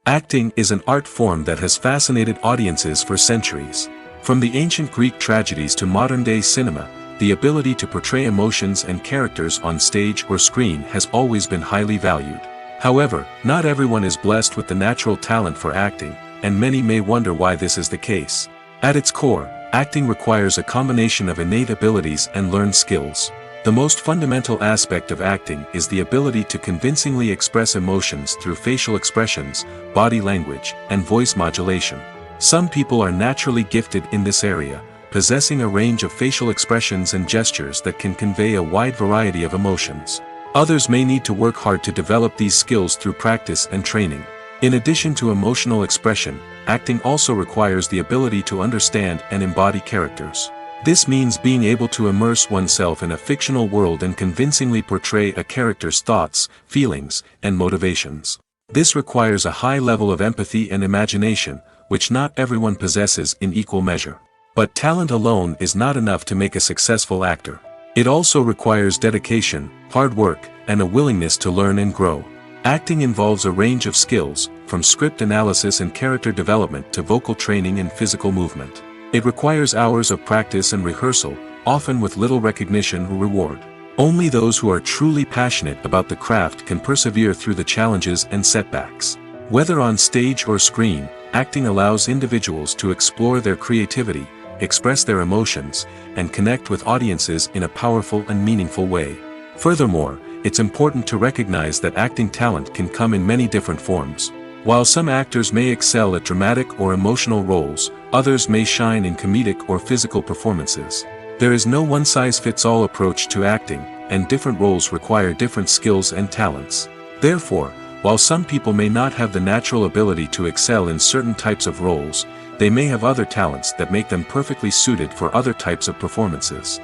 Acting is an art form that has fascinated audiences for centuries. From the ancient Greek tragedies to modern-day cinema, the ability to portray emotions and characters on stage or screen has always been highly valued. However, not everyone is blessed with the natural talent for acting, and many may wonder why this is the case. At its core, acting requires a combination of innate abilities and learned skills. The most fundamental aspect of acting is the ability to convincingly express emotions through facial expressions, body language, and voice modulation. Some people are naturally gifted in this area, possessing a range of facial expressions and gestures that can convey a wide variety of emotions. Others may need to work hard to develop these skills through practice and training. In addition to emotional expression, acting also requires the ability to understand and embody characters. This means being able to immerse oneself in a fictional world and convincingly portray a character's thoughts, feelings, and motivations. This requires a high level of empathy and imagination, which not everyone possesses in equal measure. But talent alone is not enough to make a successful actor. It also requires dedication, hard work, and a willingness to learn and grow. Acting involves a range of skills, from script analysis and character development to vocal training and physical movement. It requires hours of practice and rehearsal, often with little recognition or reward. Only those who are truly passionate about the craft can persevere through the challenges and setbacks. Whether on stage or screen, acting allows individuals to explore their creativity, express their emotions, and connect with audiences in a powerful and meaningful way. Furthermore, it's important to recognize that acting talent can come in many different forms. While some actors may excel at dramatic or emotional roles, others may shine in comedic or physical performances. There is no one-size-fits-all approach to acting, and different roles require different skills and talents. Therefore, while some people may not have the natural ability to excel in certain types of roles, they may have other talents that make them perfectly suited for other types of performances.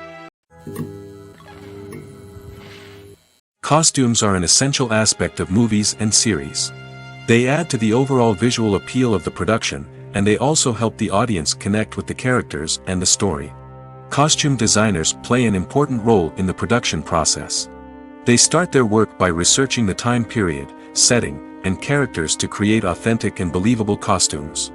Costumes are an essential aspect of movies and series. They add to the overall visual appeal of the production, and they also help the audience connect with the characters and the story. Costume designers play an important role in the production process. They start their work by researching the time period, setting, and characters to create authentic and believable costumes.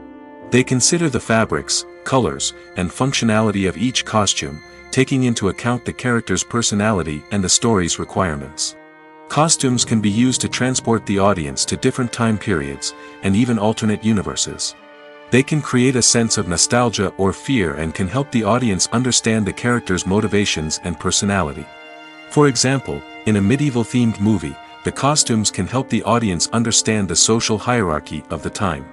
They consider the fabrics, colors, and functionality of each costume, taking into account the character's personality and the story's requirements. Costumes can be used to transport the audience to different time periods, and even alternate universes. They can create a sense of nostalgia or fear and can help the audience understand the character's motivations and personality. For example, in a medieval-themed movie, the costumes can help the audience understand the social hierarchy of the time.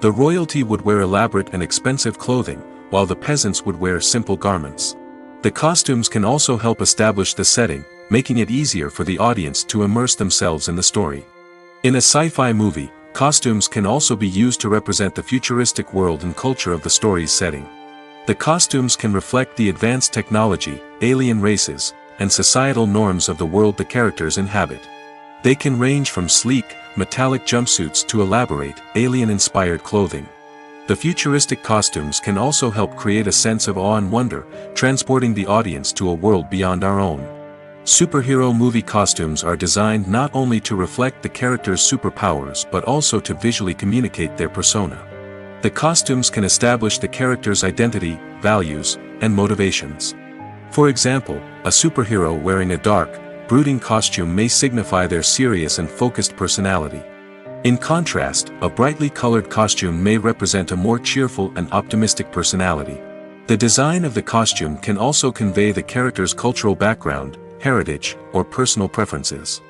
The royalty would wear elaborate and expensive clothing, while the peasants would wear simple garments. The costumes can also help establish the setting, making it easier for the audience to immerse themselves in the story. In a sci-fi movie, costumes can also be used to represent the futuristic world and culture of the story's setting. The costumes can reflect the advanced technology, alien races, and societal norms of the world the characters inhabit. They can range from sleek, metallic jumpsuits to elaborate, alien-inspired clothing. The futuristic costumes can also help create a sense of awe and wonder, transporting the audience to a world beyond our own. Superhero movie costumes are designed not only to reflect the character's superpowers but also to visually communicate their persona. The costumes can establish the character's identity, values, and motivations. For example, a superhero wearing a dark, brooding costume may signify their serious and focused personality. In contrast, a brightly colored costume may represent a more cheerful and optimistic personality. The design of the costume can also convey the character's cultural background, heritage, or personal preferences.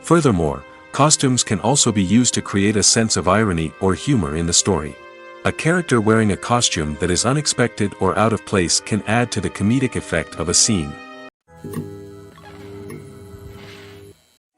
Furthermore, costumes can also be used to create a sense of irony or humor in the story. A character wearing a costume that is unexpected or out of place can add to the comedic effect of a scene.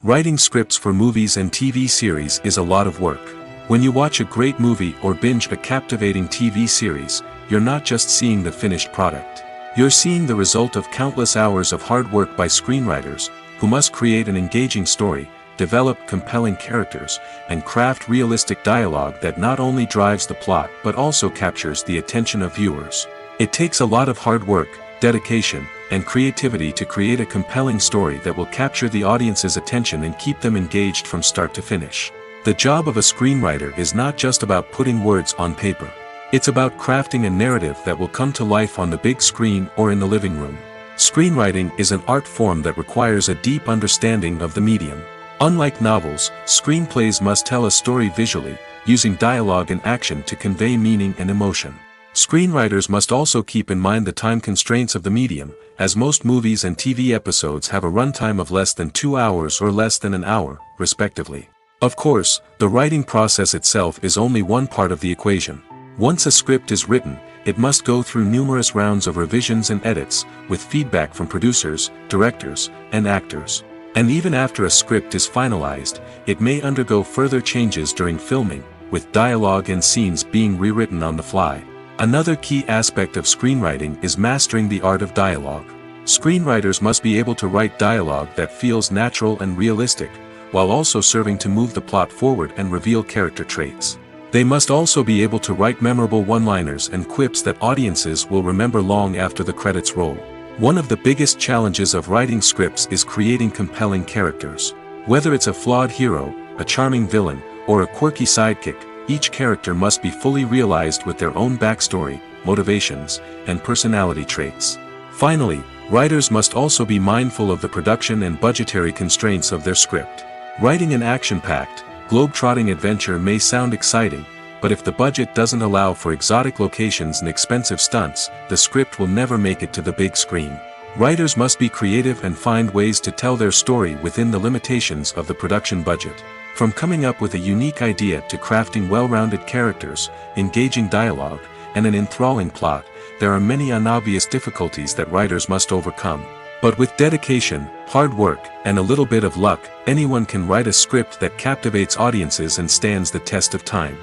Writing scripts for movies and TV series is a lot of work. When you watch a great movie or binge a captivating TV series, you're not just seeing the finished product. You're seeing the result of countless hours of hard work by screenwriters, who must create an engaging story, develop compelling characters, and craft realistic dialogue that not only drives the plot but also captures the attention of viewers. It takes a lot of hard work, dedication, and creativity to create a compelling story that will capture the audience's attention and keep them engaged from start to finish. The job of a screenwriter is not just about putting words on paper. It's about crafting a narrative that will come to life on the big screen or in the living room. Screenwriting is an art form that requires a deep understanding of the medium. Unlike novels, screenplays must tell a story visually, using dialogue and action to convey meaning and emotion. Screenwriters must also keep in mind the time constraints of the medium, as most movies and TV episodes have a runtime of less than 2 hours or less than an hour, respectively. Of course, the writing process itself is only one part of the equation. Once a script is written, it must go through numerous rounds of revisions and edits, with feedback from producers, directors, and actors. And even after a script is finalized, it may undergo further changes during filming, with dialogue and scenes being rewritten on the fly. Another key aspect of screenwriting is mastering the art of dialogue. Screenwriters must be able to write dialogue that feels natural and realistic, while also serving to move the plot forward and reveal character traits. They must also be able to write memorable one-liners and quips that audiences will remember long after the credits roll. One of the biggest challenges of writing scripts is creating compelling characters. Whether it's a flawed hero, a charming villain, or a quirky sidekick, each character must be fully realized with their own backstory, motivations, and personality traits. Finally, writers must also be mindful of the production and budgetary constraints of their script. Writing an action-packed, globe-trotting adventure may sound exciting, but if the budget doesn't allow for exotic locations and expensive stunts, the script will never make it to the big screen. Writers must be creative and find ways to tell their story within the limitations of the production budget. From coming up with a unique idea to crafting well-rounded characters, engaging dialogue, and an enthralling plot, there are many unobvious difficulties that writers must overcome. But with dedication, hard work, and a little bit of luck, anyone can write a script that captivates audiences and stands the test of time.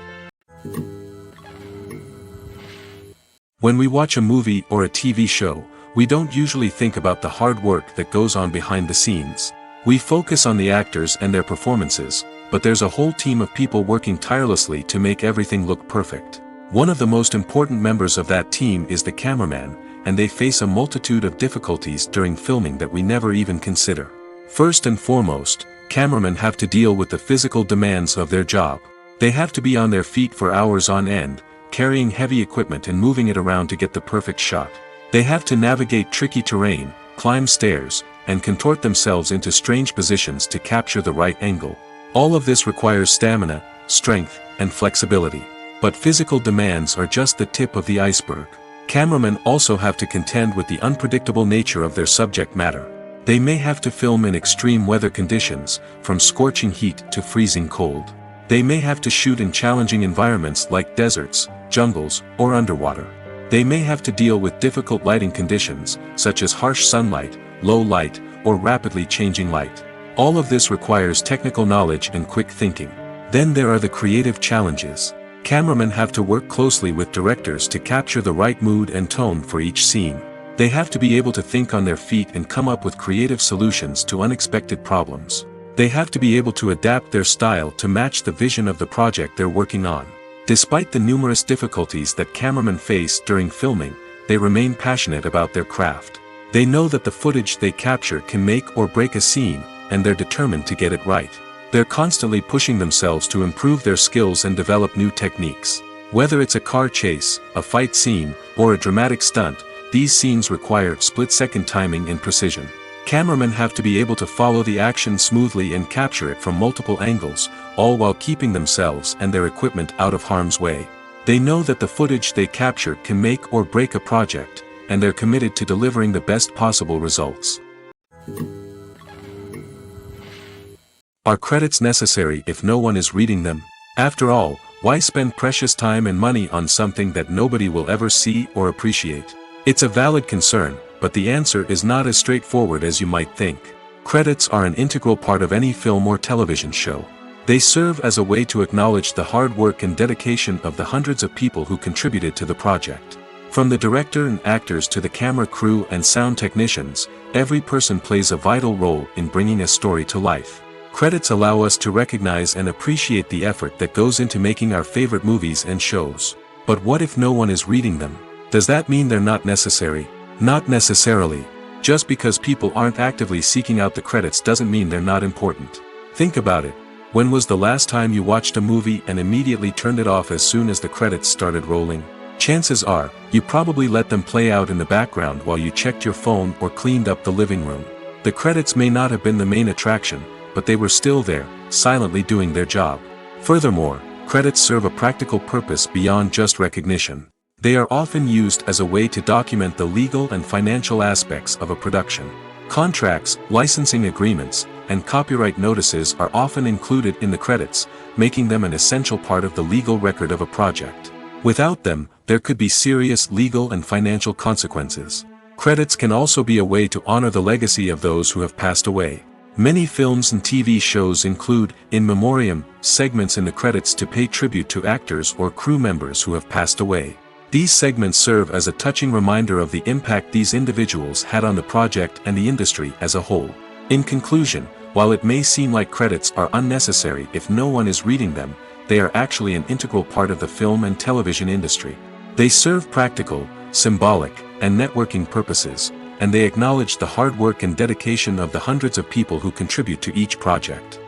When we watch a movie or a TV show, we don't usually think about the hard work that goes on behind the scenes. We focus on the actors and their performances, but there's a whole team of people working tirelessly to make everything look perfect. One of the most important members of that team is the cameraman, and they face a multitude of difficulties during filming that we never even consider. First and foremost, cameramen have to deal with the physical demands of their job. They have to be on their feet for hours on end, carrying heavy equipment and moving it around to get the perfect shot. They have to navigate tricky terrain, climb stairs, and contort themselves into strange positions to capture the right angle. All of this requires stamina, strength, and flexibility. But physical demands are just the tip of the iceberg. Cameramen also have to contend with the unpredictable nature of their subject matter. They may have to film in extreme weather conditions, from scorching heat to freezing cold. They may have to shoot in challenging environments like deserts, jungles, or underwater. They may have to deal with difficult lighting conditions, such as harsh sunlight, low light, or rapidly changing light. All of this requires technical knowledge and quick thinking. Then there are the creative challenges. Cameramen have to work closely with directors to capture the right mood and tone for each scene. They have to be able to think on their feet and come up with creative solutions to unexpected problems. They have to be able to adapt their style to match the vision of the project they're working on. Despite the numerous difficulties that cameramen face during filming, they remain passionate about their craft. They know that the footage they capture can make or break a scene, and they're determined to get it right. They're constantly pushing themselves to improve their skills and develop new techniques. Whether it's a car chase, a fight scene, or a dramatic stunt, these scenes require split-second timing and precision. Cameramen have to be able to follow the action smoothly and capture it from multiple angles, all while keeping themselves and their equipment out of harm's way. They know that the footage they capture can make or break a project, and they're committed to delivering the best possible results. Are credits necessary if no one is reading them? After all, why spend precious time and money on something that nobody will ever see or appreciate? It's a valid concern, but the answer is not as straightforward as you might think. Credits are an integral part of any film or television show. They serve as a way to acknowledge the hard work and dedication of the hundreds of people who contributed to the project. From the director and actors to the camera crew and sound technicians, every person plays a vital role in bringing a story to life. Credits allow us to recognize and appreciate the effort that goes into making our favorite movies and shows. But what if no one is reading them? Does that mean they're not necessary? Not necessarily. Just because people aren't actively seeking out the credits doesn't mean they're not important. Think about it. When was the last time you watched a movie and immediately turned it off as soon as the credits started rolling? Chances are, you probably let them play out in the background while you checked your phone or cleaned up the living room. The credits may not have been the main attraction, but they were still there, silently doing their job. Furthermore, credits serve a practical purpose beyond just recognition. They are often used as a way to document the legal and financial aspects of a production. Contracts, licensing agreements, and copyright notices are often included in the credits, making them an essential part of the legal record of a project. Without them, there could be serious legal and financial consequences. Credits can also be a way to honor the legacy of those who have passed away. Many films and TV shows include, in memoriam, segments in the credits to pay tribute to actors or crew members who have passed away. These segments serve as a touching reminder of the impact these individuals had on the project and the industry as a whole. In conclusion, while it may seem like credits are unnecessary if no one is reading them, they are actually an integral part of the film and television industry. They serve practical, symbolic, and networking purposes, and they acknowledge the hard work and dedication of the hundreds of people who contribute to each project.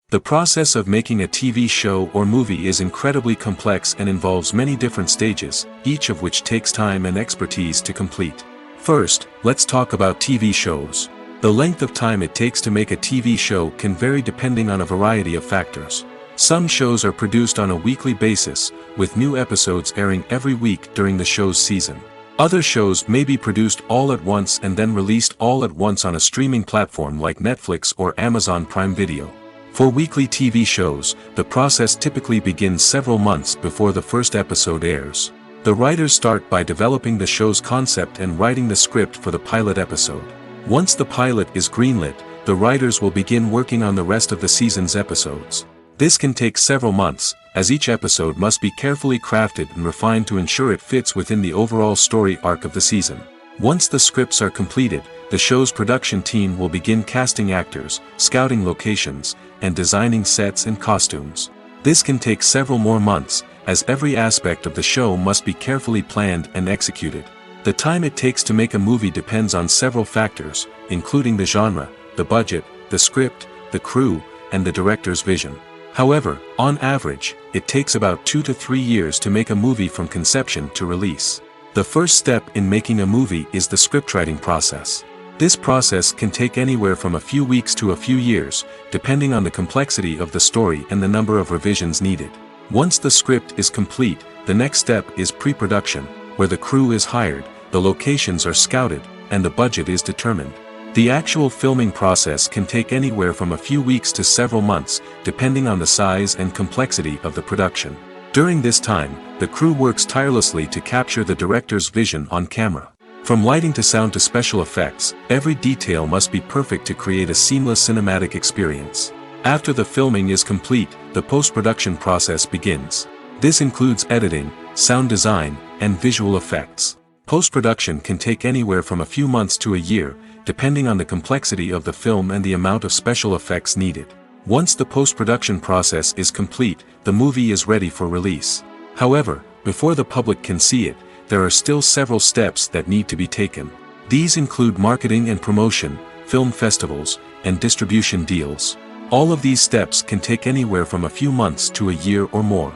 The process of making a TV show or movie is incredibly complex and involves many different stages, each of which takes time and expertise to complete. First, let's talk about TV shows. The length of time it takes to make a TV show can vary depending on a variety of factors. Some shows are produced on a weekly basis, with new episodes airing every week during the show's season. Other shows may be produced all at once and then released all at once on a streaming platform like Netflix or Amazon Prime Video. For weekly TV shows, the process typically begins several months before the first episode airs. The writers start by developing the show's concept and writing the script for the pilot episode. Once the pilot is greenlit, the writers will begin working on the rest of the season's episodes. This can take several months, as each episode must be carefully crafted and refined to ensure it fits within the overall story arc of the season. Once the scripts are completed, the show's production team will begin casting actors, scouting locations, and designing sets and costumes. This can take several more months, as every aspect of the show must be carefully planned and executed. The time it takes to make a movie depends on several factors, including the genre, the budget, the script, the crew, and the director's vision. However, on average, it takes about 2 to 3 years to make a movie from conception to release. The first step in making a movie is the scriptwriting process. This process can take anywhere from a few weeks to a few years, depending on the complexity of the story and the number of revisions needed. Once the script is complete, the next step is pre-production, where the crew is hired, the locations are scouted, and the budget is determined. The actual filming process can take anywhere from a few weeks to several months, depending on the size and complexity of the production. During this time, the crew works tirelessly to capture the director's vision on camera. From lighting to sound to special effects, every detail must be perfect to create a seamless cinematic experience. After the filming is complete, the post-production process begins. This includes editing, sound design, and visual effects. Post-production can take anywhere from a few months to a year, depending on the complexity of the film and the amount of special effects needed. Once the post-production process is complete, the movie is ready for release. However, before the public can see it, there are still several steps that need to be taken. These include marketing and promotion, film festivals, and distribution deals. All of these steps can take anywhere from a few months to a year or more.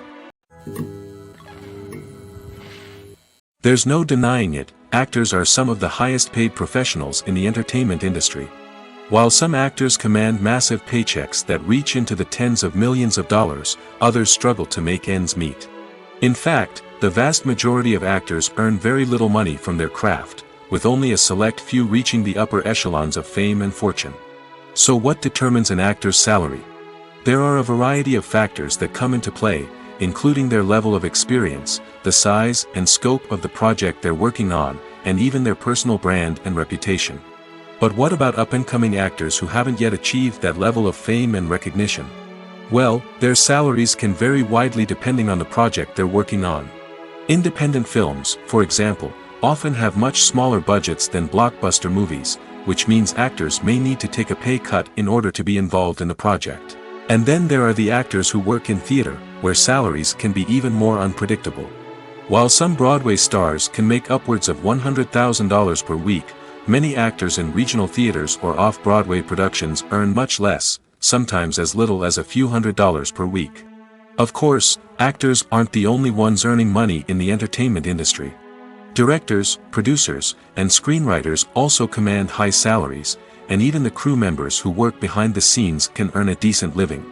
There's no denying it, actors are some of the highest paid professionals in the entertainment industry. While some actors command massive paychecks that reach into the tens of millions of dollars, others struggle to make ends meet. In fact, the vast majority of actors earn very little money from their craft, with only a select few reaching the upper echelons of fame and fortune. So what determines an actor's salary? There are a variety of factors that come into play, including their level of experience, the size and scope of the project they're working on, and even their personal brand and reputation. But what about up-and-coming actors who haven't yet achieved that level of fame and recognition? Well, their salaries can vary widely depending on the project they're working on. Independent films, for example, often have much smaller budgets than blockbuster movies, which means actors may need to take a pay cut in order to be involved in the project. And then there are the actors who work in theater, where salaries can be even more unpredictable. While some Broadway stars can make upwards of $100,000 per week, many actors in regional theaters or off-Broadway productions earn much less, sometimes as little as a few $100s per week. Of course, actors aren't the only ones earning money in the entertainment industry. Directors, producers, and screenwriters also command high salaries, and even the crew members who work behind the scenes can earn a decent living.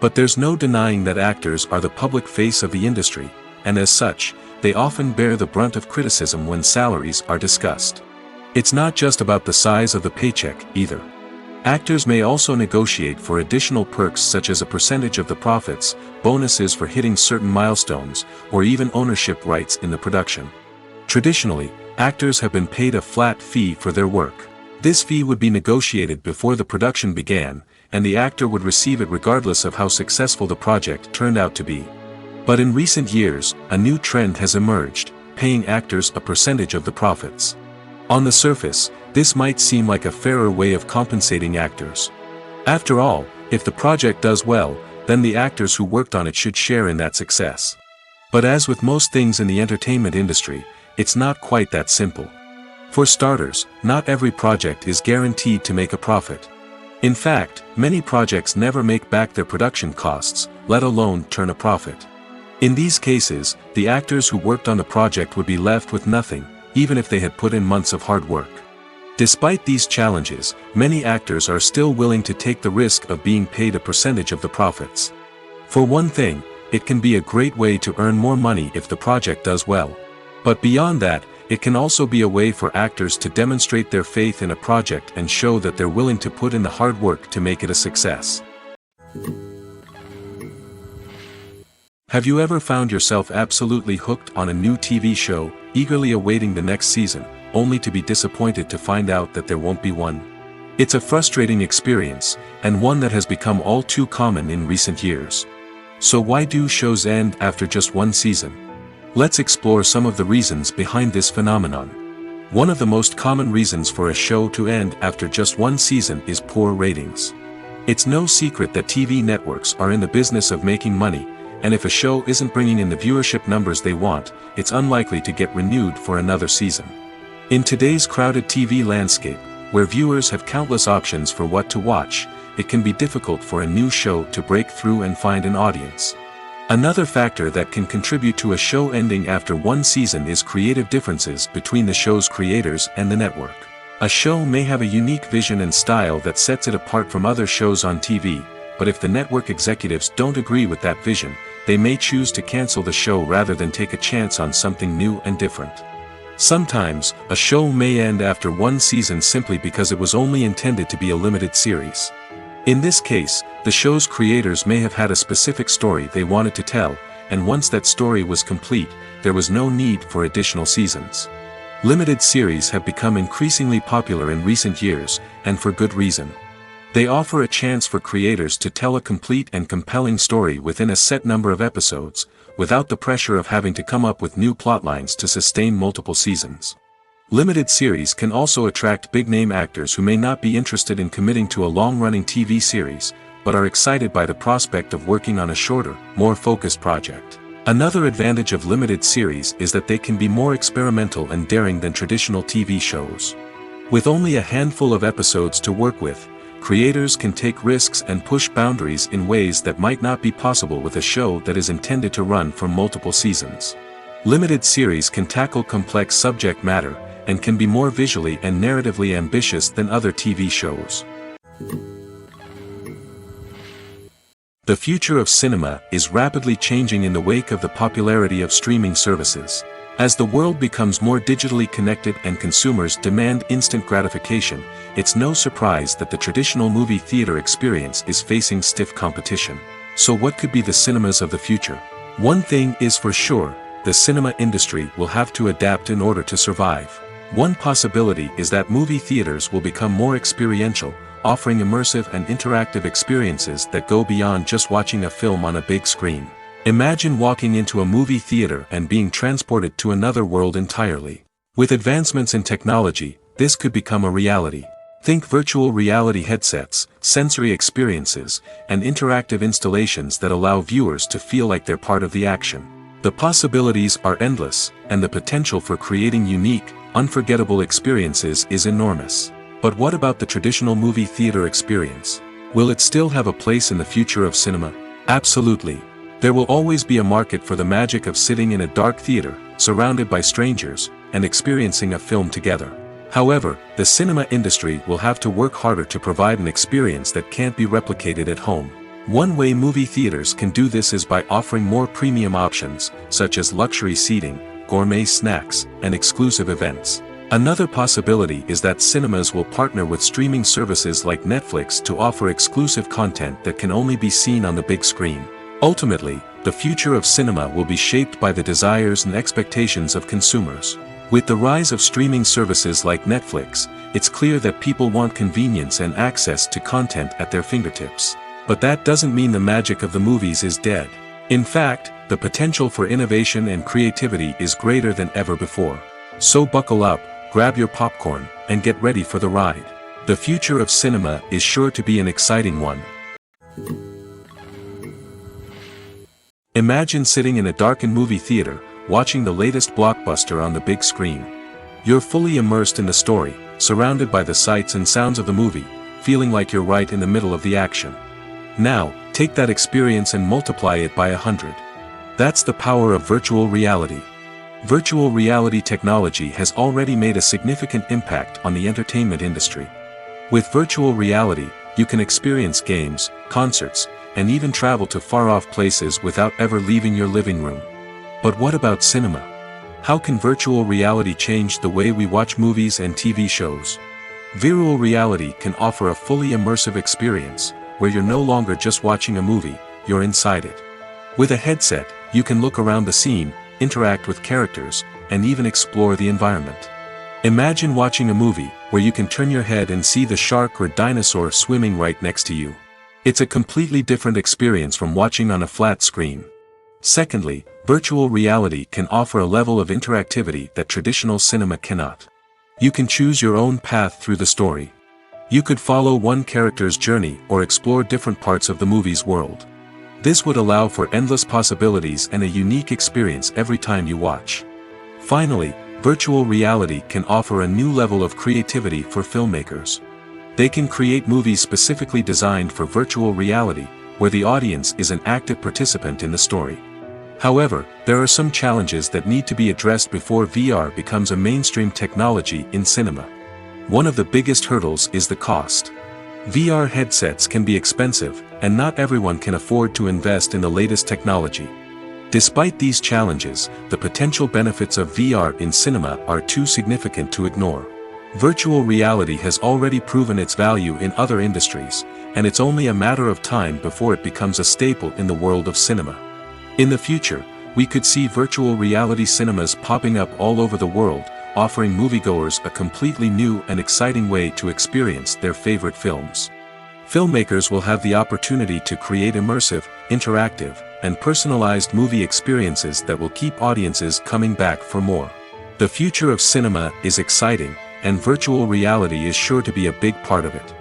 But there's no denying that actors are the public face of the industry, and as such, they often bear the brunt of criticism when salaries are discussed. It's not just about the size of the paycheck, either. Actors may also negotiate for additional perks such as a percentage of the profits, bonuses for hitting certain milestones, or even ownership rights in the production. Traditionally, actors have been paid a flat fee for their work. This fee would be negotiated before the production began, and the actor would receive it regardless of how successful the project turned out to be. But in recent years, a new trend has emerged, paying actors a percentage of the profits. On the surface, this might seem like a fairer way of compensating actors. After all, if the project does well, then the actors who worked on it should share in that success. But as with most things in the entertainment industry, it's not quite that simple. For starters, not every project is guaranteed to make a profit. In fact, many projects never make back their production costs, let alone turn a profit. In these cases, the actors who worked on the project would be left with nothing, even if they had put in months of hard work. Despite these challenges, many actors are still willing to take the risk of being paid a percentage of the profits. For one thing, it can be a great way to earn more money if the project does well. But beyond that, it can also be a way for actors to demonstrate their faith in a project and show that they're willing to put in the hard work to make it a success. Have you ever found yourself absolutely hooked on a new TV show, eagerly awaiting the next season, only to be disappointed to find out that there won't be one? It's a frustrating experience, and one that has become all too common in recent years. So why do shows end after just one season? Let's explore some of the reasons behind this phenomenon. One of the most common reasons for a show to end after just one season is poor ratings. It's no secret that TV networks are in the business of making money, and if a show isn't bringing in the viewership numbers they want, it's unlikely to get renewed for another season. In today's crowded TV landscape, where viewers have countless options for what to watch, it can be difficult for a new show to break through and find an audience. Another factor that can contribute to a show ending after one season is creative differences between the show's creators and the network. A show may have a unique vision and style that sets it apart from other shows on TV, but if the network executives don't agree with that vision, they may choose to cancel the show rather than take a chance on something new and different. Sometimes, a show may end after one season simply because it was only intended to be a limited series. In this case, the show's creators may have had a specific story they wanted to tell, and once that story was complete, there was no need for additional seasons. Limited series have become increasingly popular in recent years, and for good reason. They offer a chance for creators to tell a complete and compelling story within a set number of episodes, without the pressure of having to come up with new plotlines to sustain multiple seasons. Limited series can also attract big-name actors who may not be interested in committing to a long-running TV series, but are excited by the prospect of working on a shorter, more focused project. Another advantage of limited series is that they can be more experimental and daring than traditional TV shows. With only a handful of episodes to work with, creators can take risks and push boundaries in ways that might not be possible with a show that is intended to run for multiple seasons. Limited series can tackle complex subject matter, and can be more visually and narratively ambitious than other TV shows. The future of cinema is rapidly changing in the wake of the popularity of streaming services. As the world becomes more digitally connected and consumers demand instant gratification, it's no surprise that the traditional movie theater experience is facing stiff competition. So what could be the cinemas of the future? One thing is for sure, the cinema industry will have to adapt in order to survive. One possibility is that movie theaters will become more experiential, offering immersive and interactive experiences that go beyond just watching a film on a big screen. Imagine walking into a movie theater and being transported to another world entirely. With advancements in technology, this could become a reality. Think virtual reality headsets, sensory experiences, and interactive installations that allow viewers to feel like they're part of the action. The possibilities are endless, and the potential for creating unique, unforgettable experiences is enormous. But what about the traditional movie theater experience? Will it still have a place in the future of cinema? Absolutely. There will always be a market for the magic of sitting in a dark theater, surrounded by strangers, and experiencing a film together. However, the cinema industry will have to work harder to provide an experience that can't be replicated at home. One way movie theaters can do this is by offering more premium options, such as luxury seating, gourmet snacks, and exclusive events. Another possibility is that cinemas will partner with streaming services like Netflix to offer exclusive content that can only be seen on the big screen. Ultimately, the future of cinema will be shaped by the desires and expectations of consumers. With the rise of streaming services like Netflix, it's clear that people want convenience and access to content at their fingertips. But that doesn't mean the magic of the movies is dead. In fact, the potential for innovation and creativity is greater than ever before. So buckle up, grab your popcorn, and get ready for the ride. The future of cinema is sure to be an exciting one. Imagine sitting in a darkened movie theater, watching the latest blockbuster on the big screen. You're fully immersed in the story, surrounded by the sights and sounds of the movie, feeling like you're right in the middle of the action. Now, take that experience and multiply it by 100. That's the power of virtual reality. Virtual reality technology has already made a significant impact on the entertainment industry. With virtual reality, you can experience games, concerts, and even travel to far-off places without ever leaving your living room. But what about cinema? How can virtual reality change the way we watch movies and TV shows? Virtual reality can offer a fully immersive experience, where you're no longer just watching a movie, you're inside it. With a headset, you can look around the scene, interact with characters, and even explore the environment. Imagine watching a movie where you can turn your head and see the shark or dinosaur swimming right next to you. It's a completely different experience from watching on a flat screen. Secondly, virtual reality can offer a level of interactivity that traditional cinema cannot. You can choose your own path through the story. You could follow one character's journey or explore different parts of the movie's world. This would allow for endless possibilities and a unique experience every time you watch. Finally, virtual reality can offer a new level of creativity for filmmakers. They can create movies specifically designed for virtual reality, where the audience is an active participant in the story. However, there are some challenges that need to be addressed before VR becomes a mainstream technology in cinema. One of the biggest hurdles is the cost. VR headsets can be expensive, and not everyone can afford to invest in the latest technology. Despite these challenges, the potential benefits of VR in cinema are too significant to ignore. Virtual reality has already proven its value in other industries, and it's only a matter of time before it becomes a staple in the world of cinema. In the future, we could see virtual reality cinemas popping up all over the world, offering moviegoers a completely new and exciting way to experience their favorite films. Filmmakers will have the opportunity to create immersive, interactive, and personalized movie experiences that will keep audiences coming back for more. The future of cinema is exciting, and virtual reality is sure to be a big part of it.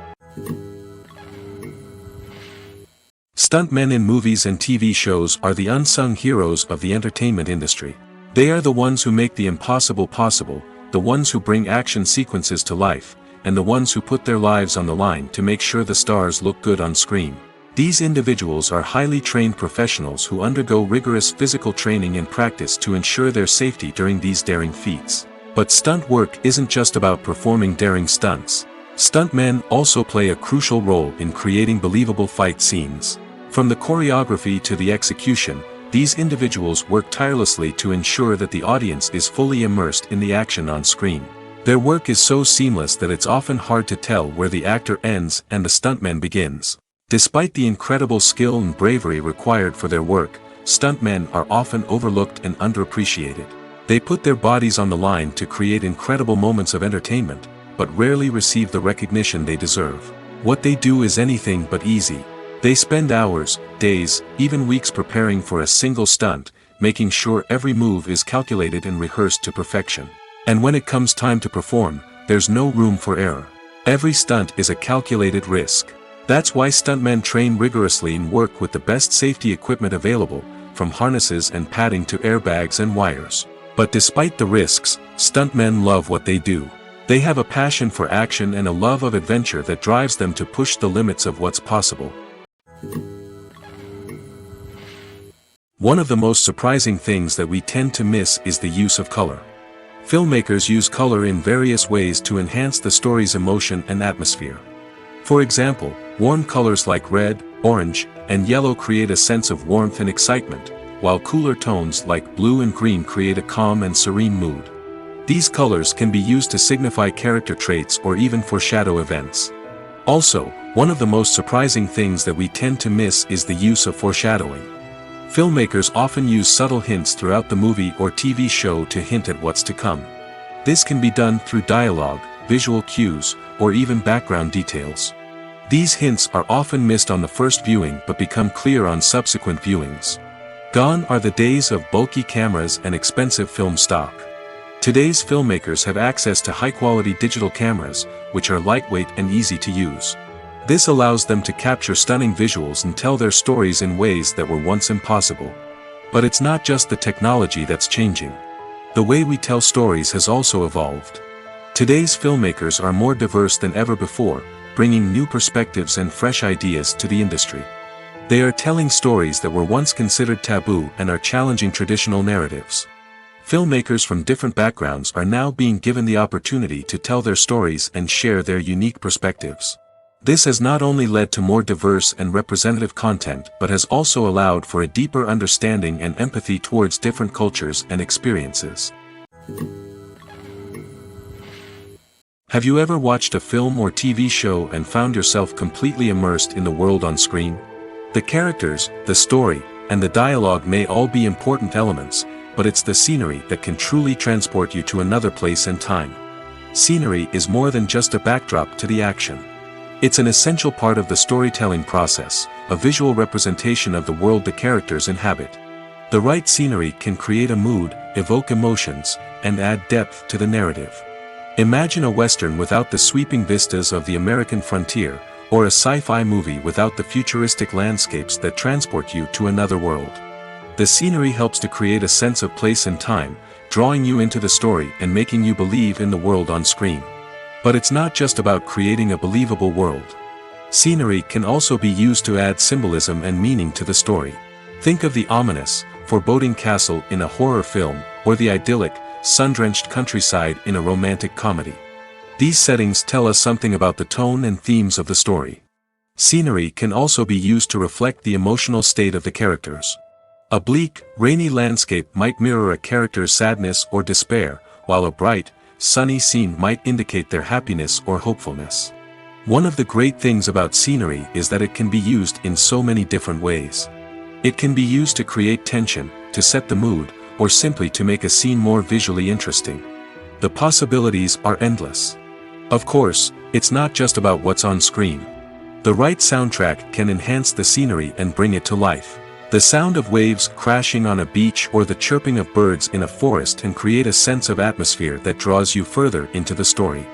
Stuntmen in movies and TV shows are the unsung heroes of the entertainment industry. They are the ones who make the impossible possible, the ones who bring action sequences to life, and the ones who put their lives on the line to make sure the stars look good on screen. These individuals are highly trained professionals who undergo rigorous physical training and practice to ensure their safety during these daring feats. But stunt work isn't just about performing daring stunts. Stuntmen also play a crucial role in creating believable fight scenes. From the choreography to the execution, these individuals work tirelessly to ensure that the audience is fully immersed in the action on screen. Their work is so seamless that it's often hard to tell where the actor ends and the stuntman begins. Despite the incredible skill and bravery required for their work, stuntmen are often overlooked and underappreciated. They put their bodies on the line to create incredible moments of entertainment, but rarely receive the recognition they deserve. What they do is anything but easy. They spend hours, days, even weeks preparing for a single stunt, making sure every move is calculated and rehearsed to perfection. And when it comes time to perform, there's no room for error. Every stunt is a calculated risk. That's why stuntmen train rigorously and work with the best safety equipment available, from harnesses and padding to airbags and wires. But despite the risks, stuntmen love what they do. They have a passion for action and a love of adventure that drives them to push the limits of what's possible. One of the most surprising things that we tend to miss is the use of color. Filmmakers use color in various ways to enhance the story's emotion and atmosphere. For example, warm colors like red, orange, and yellow create a sense of warmth and excitement, while cooler tones like blue and green create a calm and serene mood. These colors can be used to signify character traits or even foreshadow events. Also, one of the most surprising things that we tend to miss is the use of foreshadowing. Filmmakers often use subtle hints throughout the movie or TV show to hint at what's to come. This can be done through dialogue, visual cues, or even background details. These hints are often missed on the first viewing but become clear on subsequent viewings. Gone are the days of bulky cameras and expensive film stock. Today's filmmakers have access to high-quality digital cameras, which are lightweight and easy to use. This allows them to capture stunning visuals and tell their stories in ways that were once impossible. But it's not just the technology that's changing. The way we tell stories has also evolved. Today's filmmakers are more diverse than ever before, bringing new perspectives and fresh ideas to the industry. They are telling stories that were once considered taboo and are challenging traditional narratives. Filmmakers from different backgrounds are now being given the opportunity to tell their stories and share their unique perspectives. This has not only led to more diverse and representative content but has also allowed for a deeper understanding and empathy towards different cultures and experiences. Have you ever watched a film or TV show and found yourself completely immersed in the world on screen? The characters, the story, and the dialogue may all be important elements, but it's the scenery that can truly transport you to another place and time. Scenery is more than just a backdrop to the action. It's an essential part of the storytelling process, a visual representation of the world the characters inhabit. The right scenery can create a mood, evoke emotions, and add depth to the narrative. Imagine a Western without the sweeping vistas of the American frontier, or a sci-fi movie without the futuristic landscapes that transport you to another world. The scenery helps to create a sense of place and time, drawing you into the story and making you believe in the world on screen. But it's not just about creating a believable world. Scenery can also be used to add symbolism and meaning to the story. Think of the ominous, foreboding castle in a horror film, or the idyllic, sun-drenched countryside in a romantic comedy. These settings tell us something about the tone and themes of the story. Scenery can also be used to reflect the emotional state of the characters. A bleak, rainy landscape might mirror a character's sadness or despair, while a bright, sunny scene might indicate their happiness or hopefulness. One of the great things about scenery is that it can be used in so many different ways. It can be used to create tension, to set the mood, or simply to make a scene more visually interesting. The possibilities are endless. Of course, it's not just about what's on screen. The right soundtrack can enhance the scenery and bring it to life. The sound of waves crashing on a beach or the chirping of birds in a forest can create a sense of atmosphere that draws you further into the story.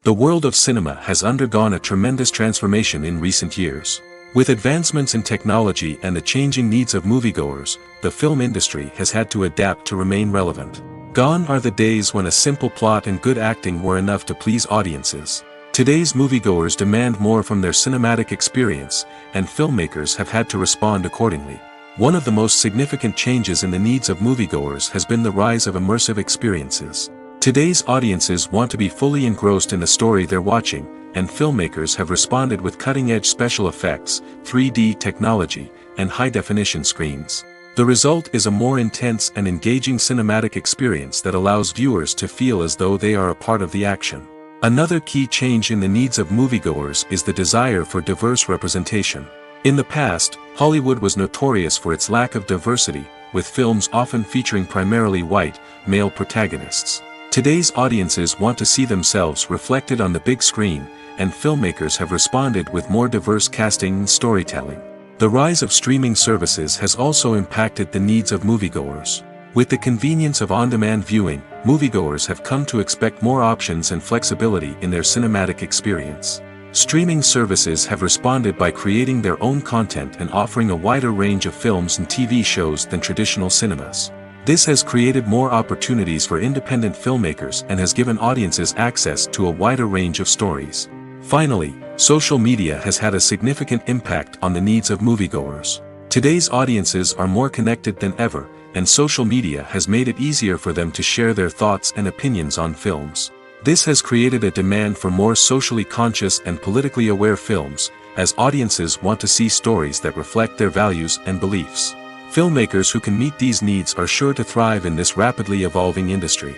The world of cinema has undergone a tremendous transformation in recent years. With advancements in technology and the changing needs of moviegoers, the film industry has had to adapt to remain relevant. Gone are the days when a simple plot and good acting were enough to please audiences. Today's moviegoers demand more from their cinematic experience, and filmmakers have had to respond accordingly. One of the most significant changes in the needs of moviegoers has been the rise of immersive experiences. Today's audiences want to be fully engrossed in the story they're watching, and filmmakers have responded with cutting-edge special effects, 3D technology, and high-definition screens. The result is a more intense and engaging cinematic experience that allows viewers to feel as though they are a part of the action. Another key change in the needs of moviegoers is the desire for diverse representation. In the past, Hollywood was notorious for its lack of diversity, with films often featuring primarily white, male protagonists. Today's audiences want to see themselves reflected on the big screen, and filmmakers have responded with more diverse casting and storytelling. The rise of streaming services has also impacted the needs of moviegoers. With the convenience of on-demand viewing, moviegoers have come to expect more options and flexibility in their cinematic experience. Streaming services have responded by creating their own content and offering a wider range of films and TV shows than traditional cinemas. This has created more opportunities for independent filmmakers and has given audiences access to a wider range of stories. Finally, social media has had a significant impact on the needs of moviegoers. Today's audiences are more connected than ever, and social media has made it easier for them to share their thoughts and opinions on films. This has created a demand for more socially conscious and politically aware films, as audiences want to see stories that reflect their values and beliefs. Filmmakers who can meet these needs are sure to thrive in this rapidly evolving industry.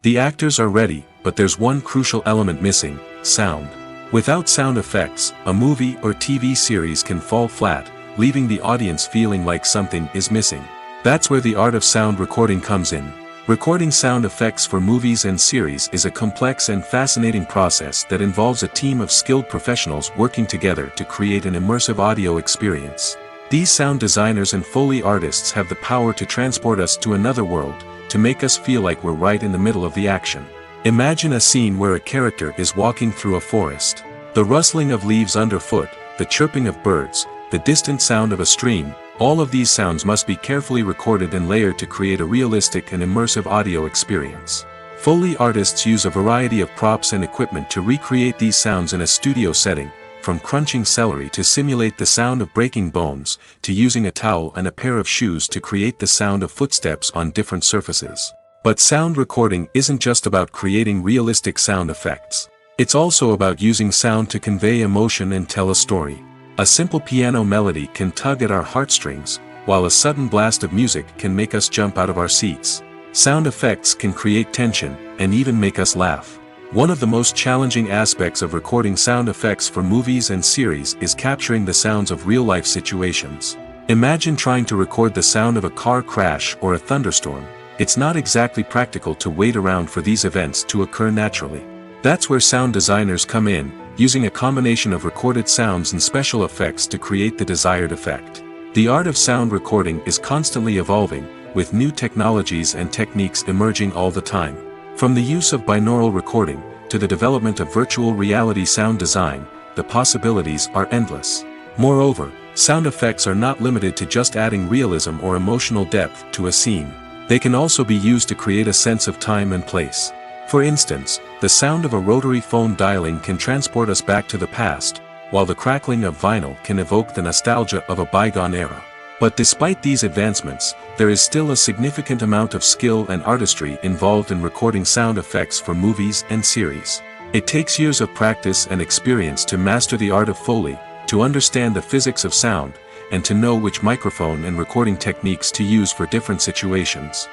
The actors are ready, but there's one crucial element missing: sound. Without sound effects, a movie or TV series can fall flat, leaving the audience feeling like something is missing. That's where the art of sound recording comes in. Recording sound effects for movies and series is a complex and fascinating process that involves a team of skilled professionals working together to create an immersive audio experience. These sound designers and Foley artists have the power to transport us to another world, to make us feel like we're right in the middle of the action. Imagine a scene where a character is walking through a forest. The rustling of leaves underfoot, the chirping of birds, the distant sound of a stream, all of these sounds must be carefully recorded and layered to create a realistic and immersive audio experience. Foley artists use a variety of props and equipment to recreate these sounds in a studio setting, from crunching celery to simulate the sound of breaking bones, to using a towel and a pair of shoes to create the sound of footsteps on different surfaces. But sound recording isn't just about creating realistic sound effects. It's also about using sound to convey emotion and tell a story. A simple piano melody can tug at our heartstrings, while a sudden blast of music can make us jump out of our seats. Sound effects can create tension, and even make us laugh. One of the most challenging aspects of recording sound effects for movies and series is capturing the sounds of real-life situations. Imagine trying to record the sound of a car crash or a thunderstorm. It's not exactly practical to wait around for these events to occur naturally. That's where sound designers come in, using a combination of recorded sounds and special effects to create the desired effect. The art of sound recording is constantly evolving, with new technologies and techniques emerging all the time. From the use of binaural recording, to the development of virtual reality sound design, the possibilities are endless. Moreover, sound effects are not limited to just adding realism or emotional depth to a scene. They can also be used to create a sense of time and place. For instance, the sound of a rotary phone dialing can transport us back to the past, while the crackling of vinyl can evoke the nostalgia of a bygone era. But despite these advancements, there is still a significant amount of skill and artistry involved in recording sound effects for movies and series. It takes years of practice and experience to master the art of Foley, to understand the physics of sound, and to know which microphone and recording techniques to use for different situations.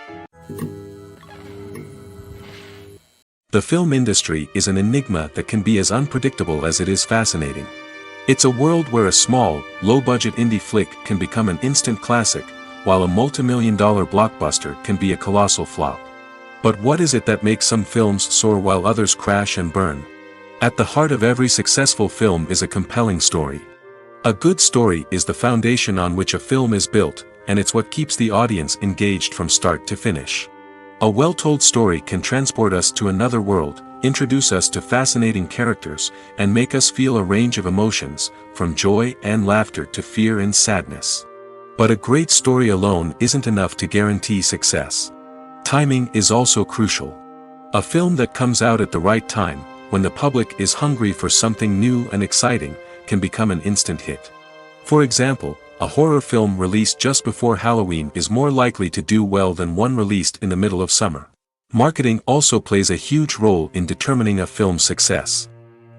The film industry is an enigma that can be as unpredictable as it is fascinating. It's a world where a small, low-budget indie flick can become an instant classic, while a multi-million-dollar blockbuster can be a colossal flop. But what is it that makes some films soar while others crash and burn? At the heart of every successful film is a compelling story. A good story is the foundation on which a film is built, and it's what keeps the audience engaged from start to finish. A well-told story can transport us to another world, introduce us to fascinating characters, and make us feel a range of emotions, from joy and laughter to fear and sadness. But a great story alone isn't enough to guarantee success. Timing is also crucial. A film that comes out at the right time, when the public is hungry for something new and exciting, can become an instant hit. For example, a horror film released just before Halloween is more likely to do well than one released in the middle of summer. Marketing also plays a huge role in determining a film's success.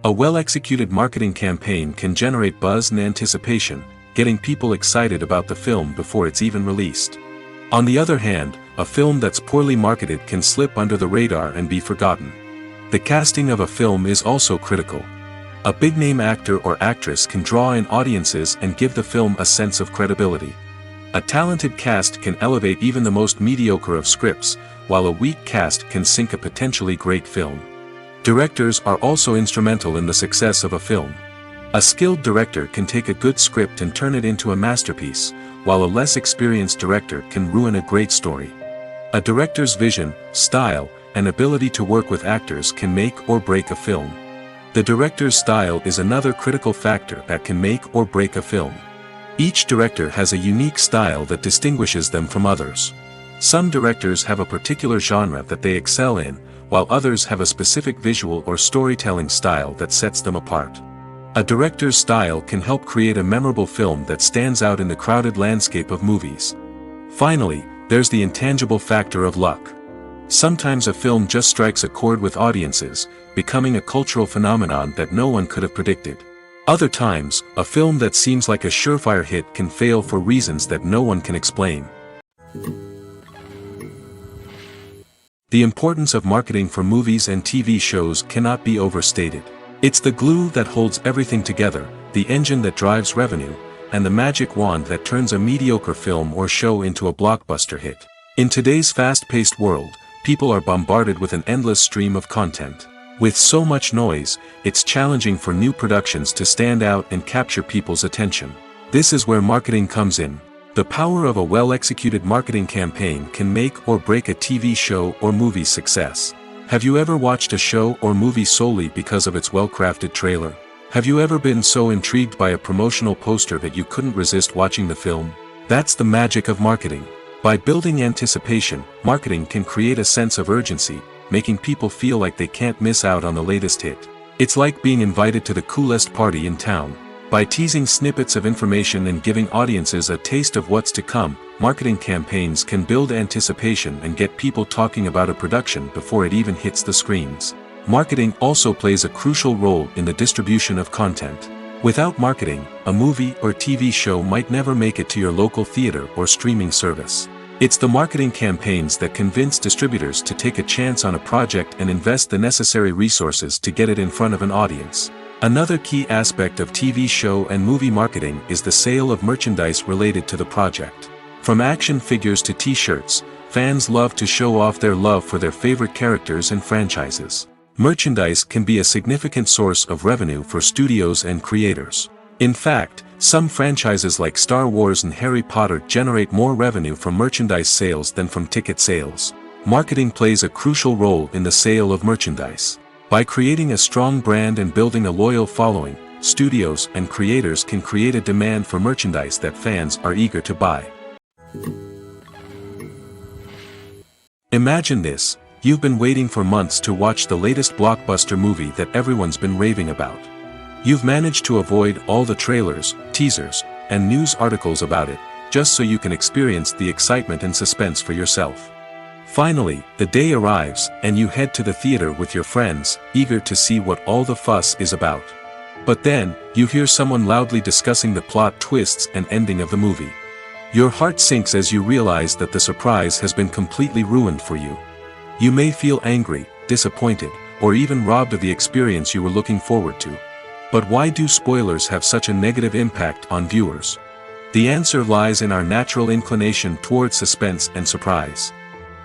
A well-executed marketing campaign can generate buzz and anticipation, getting people excited about the film before it's even released. On the other hand, a film that's poorly marketed can slip under the radar and be forgotten. The casting of a film is also critical. A big-name actor or actress can draw in audiences and give the film a sense of credibility. A talented cast can elevate even the most mediocre of scripts, while a weak cast can sink a potentially great film. Directors are also instrumental in the success of a film. A skilled director can take a good script and turn it into a masterpiece, while a less experienced director can ruin a great story. A director's vision, style, and ability to work with actors can make or break a film. The director's style is another critical factor that can make or break a film. Each director has a unique style that distinguishes them from others. Some directors have a particular genre that they excel in, while others have a specific visual or storytelling style that sets them apart. A director's style can help create a memorable film that stands out in the crowded landscape of movies. Finally, there's the intangible factor of luck. Sometimes a film just strikes a chord with audiences, becoming a cultural phenomenon that no one could have predicted. Other times, a film that seems like a surefire hit can fail for reasons that no one can explain. The importance of marketing for movies and TV shows cannot be overstated. It's the glue that holds everything together, the engine that drives revenue, and the magic wand that turns a mediocre film or show into a blockbuster hit. In today's fast-paced world, people are bombarded with an endless stream of content. With so much noise, it's challenging for new productions to stand out and capture people's attention. This is where marketing comes in. The power of a well-executed marketing campaign can make or break a TV show or movie's success. Have you ever watched a show or movie solely because of its well-crafted trailer? Have you ever been so intrigued by a promotional poster that you couldn't resist watching the film? That's the magic of marketing. By building anticipation, marketing can create a sense of urgency, making people feel like they can't miss out on the latest hit. It's like being invited to the coolest party in town. By teasing snippets of information and giving audiences a taste of what's to come, marketing campaigns can build anticipation and get people talking about a production before it even hits the screens. Marketing also plays a crucial role in the distribution of content. Without marketing, a movie or TV show might never make it to your local theater or streaming service. It's the marketing campaigns that convince distributors to take a chance on a project and invest the necessary resources to get it in front of an audience. Another key aspect of TV show and movie marketing is the sale of merchandise related to the project. From action figures to t-shirts, fans love to show off their love for their favorite characters and franchises. Merchandise can be a significant source of revenue for studios and creators. In fact, some franchises like Star Wars and Harry Potter generate more revenue from merchandise sales than from ticket sales. Marketing plays a crucial role in the sale of merchandise. By creating a strong brand and building a loyal following, studios and creators can create a demand for merchandise that fans are eager to buy. Imagine this. You've been waiting for months to watch the latest blockbuster movie that everyone's been raving about. You've managed to avoid all the trailers, teasers, and news articles about it, just so you can experience the excitement and suspense for yourself. Finally, the day arrives, and you head to the theater with your friends, eager to see what all the fuss is about. But then, you hear someone loudly discussing the plot twists and ending of the movie. Your heart sinks as you realize that the surprise has been completely ruined for you. You may feel angry, disappointed, or even robbed of the experience you were looking forward to. But why do spoilers have such a negative impact on viewers? The answer lies in our natural inclination toward suspense and surprise.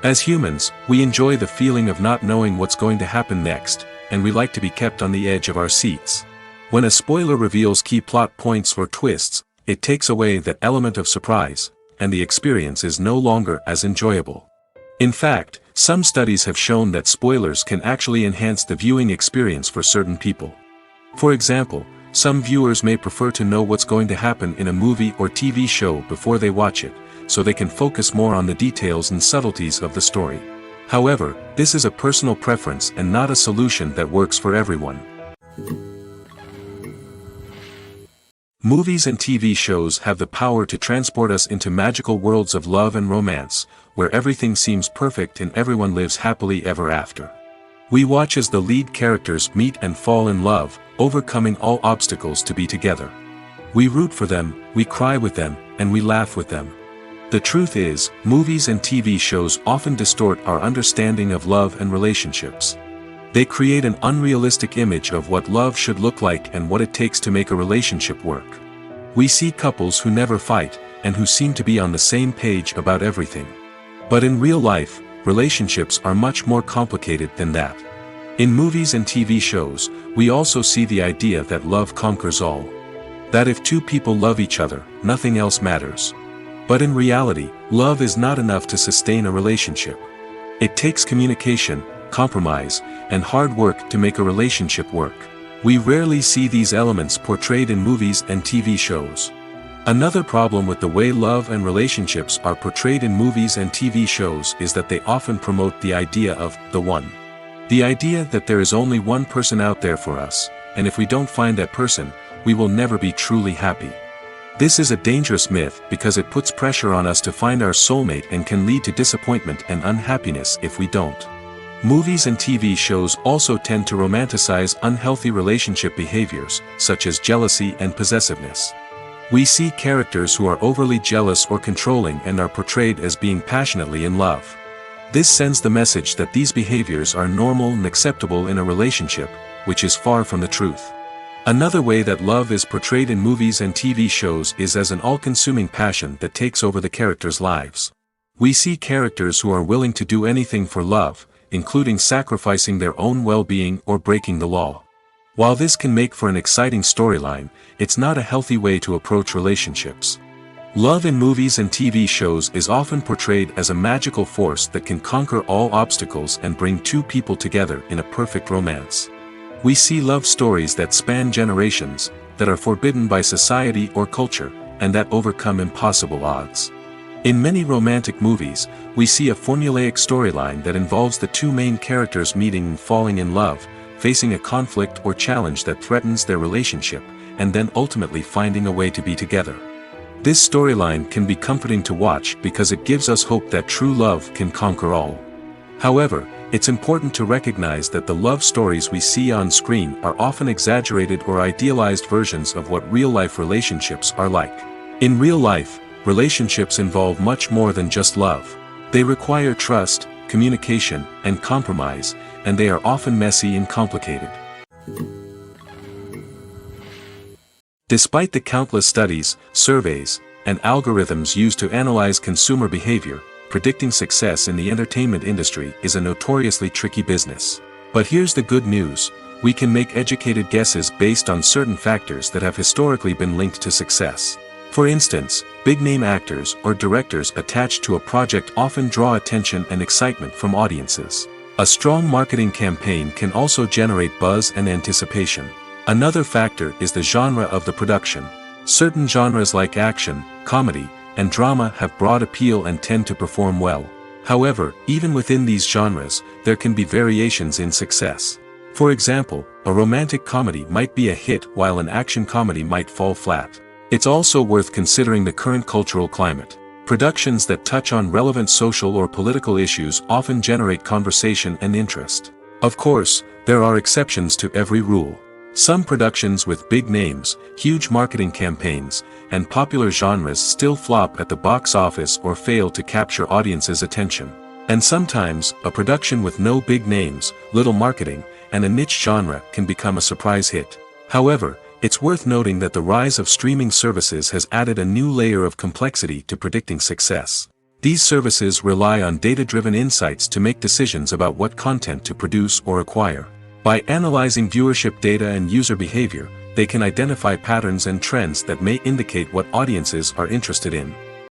As humans, we enjoy the feeling of not knowing what's going to happen next, and we like to be kept on the edge of our seats. When a spoiler reveals key plot points or twists, it takes away that element of surprise, and the experience is no longer as enjoyable. In fact, some studies have shown that spoilers can actually enhance the viewing experience for certain people. For example, some viewers may prefer to know what's going to happen in a movie or TV show before they watch it, so they can focus more on the details and subtleties of the story. However, this is a personal preference and not a solution that works for everyone. Movies and TV shows have the power to transport us into magical worlds of love and romance, where everything seems perfect and everyone lives happily ever after. We watch as the lead characters meet and fall in love, overcoming all obstacles to be together. We root for them, we cry with them, and we laugh with them. The truth is, movies and TV shows often distort our understanding of love and relationships. They create an unrealistic image of what love should look like and what it takes to make a relationship work. We see couples who never fight, and who seem to be on the same page about everything. But in real life, relationships are much more complicated than that. In movies and TV shows, we also see the idea that love conquers all. That if two people love each other, nothing else matters. But in reality, love is not enough to sustain a relationship. It takes communication, compromise, and hard work to make a relationship work. We rarely see these elements portrayed in movies and TV shows. Another problem with the way love and relationships are portrayed in movies and TV shows is that they often promote the idea of the one. The idea that there is only one person out there for us, and if we don't find that person, we will never be truly happy. This is a dangerous myth because it puts pressure on us to find our soulmate and can lead to disappointment and unhappiness if we don't. Movies and TV shows also tend to romanticize unhealthy relationship behaviors, such as jealousy and possessiveness. We see characters who are overly jealous or controlling and are portrayed as being passionately in love. This sends the message that these behaviors are normal and acceptable in a relationship, which is far from the truth. Another way that love is portrayed in movies and TV shows is as an all-consuming passion that takes over the characters' lives. We see characters who are willing to do anything for love, including sacrificing their own well-being or breaking the law. While this can make for an exciting storyline, it's not a healthy way to approach relationships. Love in movies and TV shows is often portrayed as a magical force that can conquer all obstacles and bring two people together in a perfect romance. We see love stories that span generations, that are forbidden by society or culture, and that overcome impossible odds. In many romantic movies, we see a formulaic storyline that involves the two main characters meeting and falling in love, facing a conflict or challenge that threatens their relationship, and then ultimately finding a way to be together. This storyline can be comforting to watch because it gives us hope that true love can conquer all. However, it's important to recognize that the love stories we see on screen are often exaggerated or idealized versions of what real-life relationships are like. In real life, relationships involve much more than just love. They require trust, communication, and compromise, and they are often messy and complicated. Despite the countless studies, surveys, and algorithms used to analyze consumer behavior, predicting success in the entertainment industry is a notoriously tricky business. But here's the good news: we can make educated guesses based on certain factors that have historically been linked to success. For instance, big-name actors or directors attached to a project often draw attention and excitement from audiences. A strong marketing campaign can also generate buzz and anticipation. Another factor is the genre of the production. Certain genres like action, comedy, and drama have broad appeal and tend to perform well. However, even within these genres, there can be variations in success. For example, a romantic comedy might be a hit while an action comedy might fall flat. It's also worth considering the current cultural climate. Productions that touch on relevant social or political issues often generate conversation and interest. Of course, there are exceptions to every rule. Some productions with big names, huge marketing campaigns, and popular genres still flop at the box office or fail to capture audiences' attention. And sometimes, a production with no big names, little marketing, and a niche genre can become a surprise hit. However, it's worth noting that the rise of streaming services has added a new layer of complexity to predicting success. These services rely on data-driven insights to make decisions about what content to produce or acquire. By analyzing viewership data and user behavior, they can identify patterns and trends that may indicate what audiences are interested in.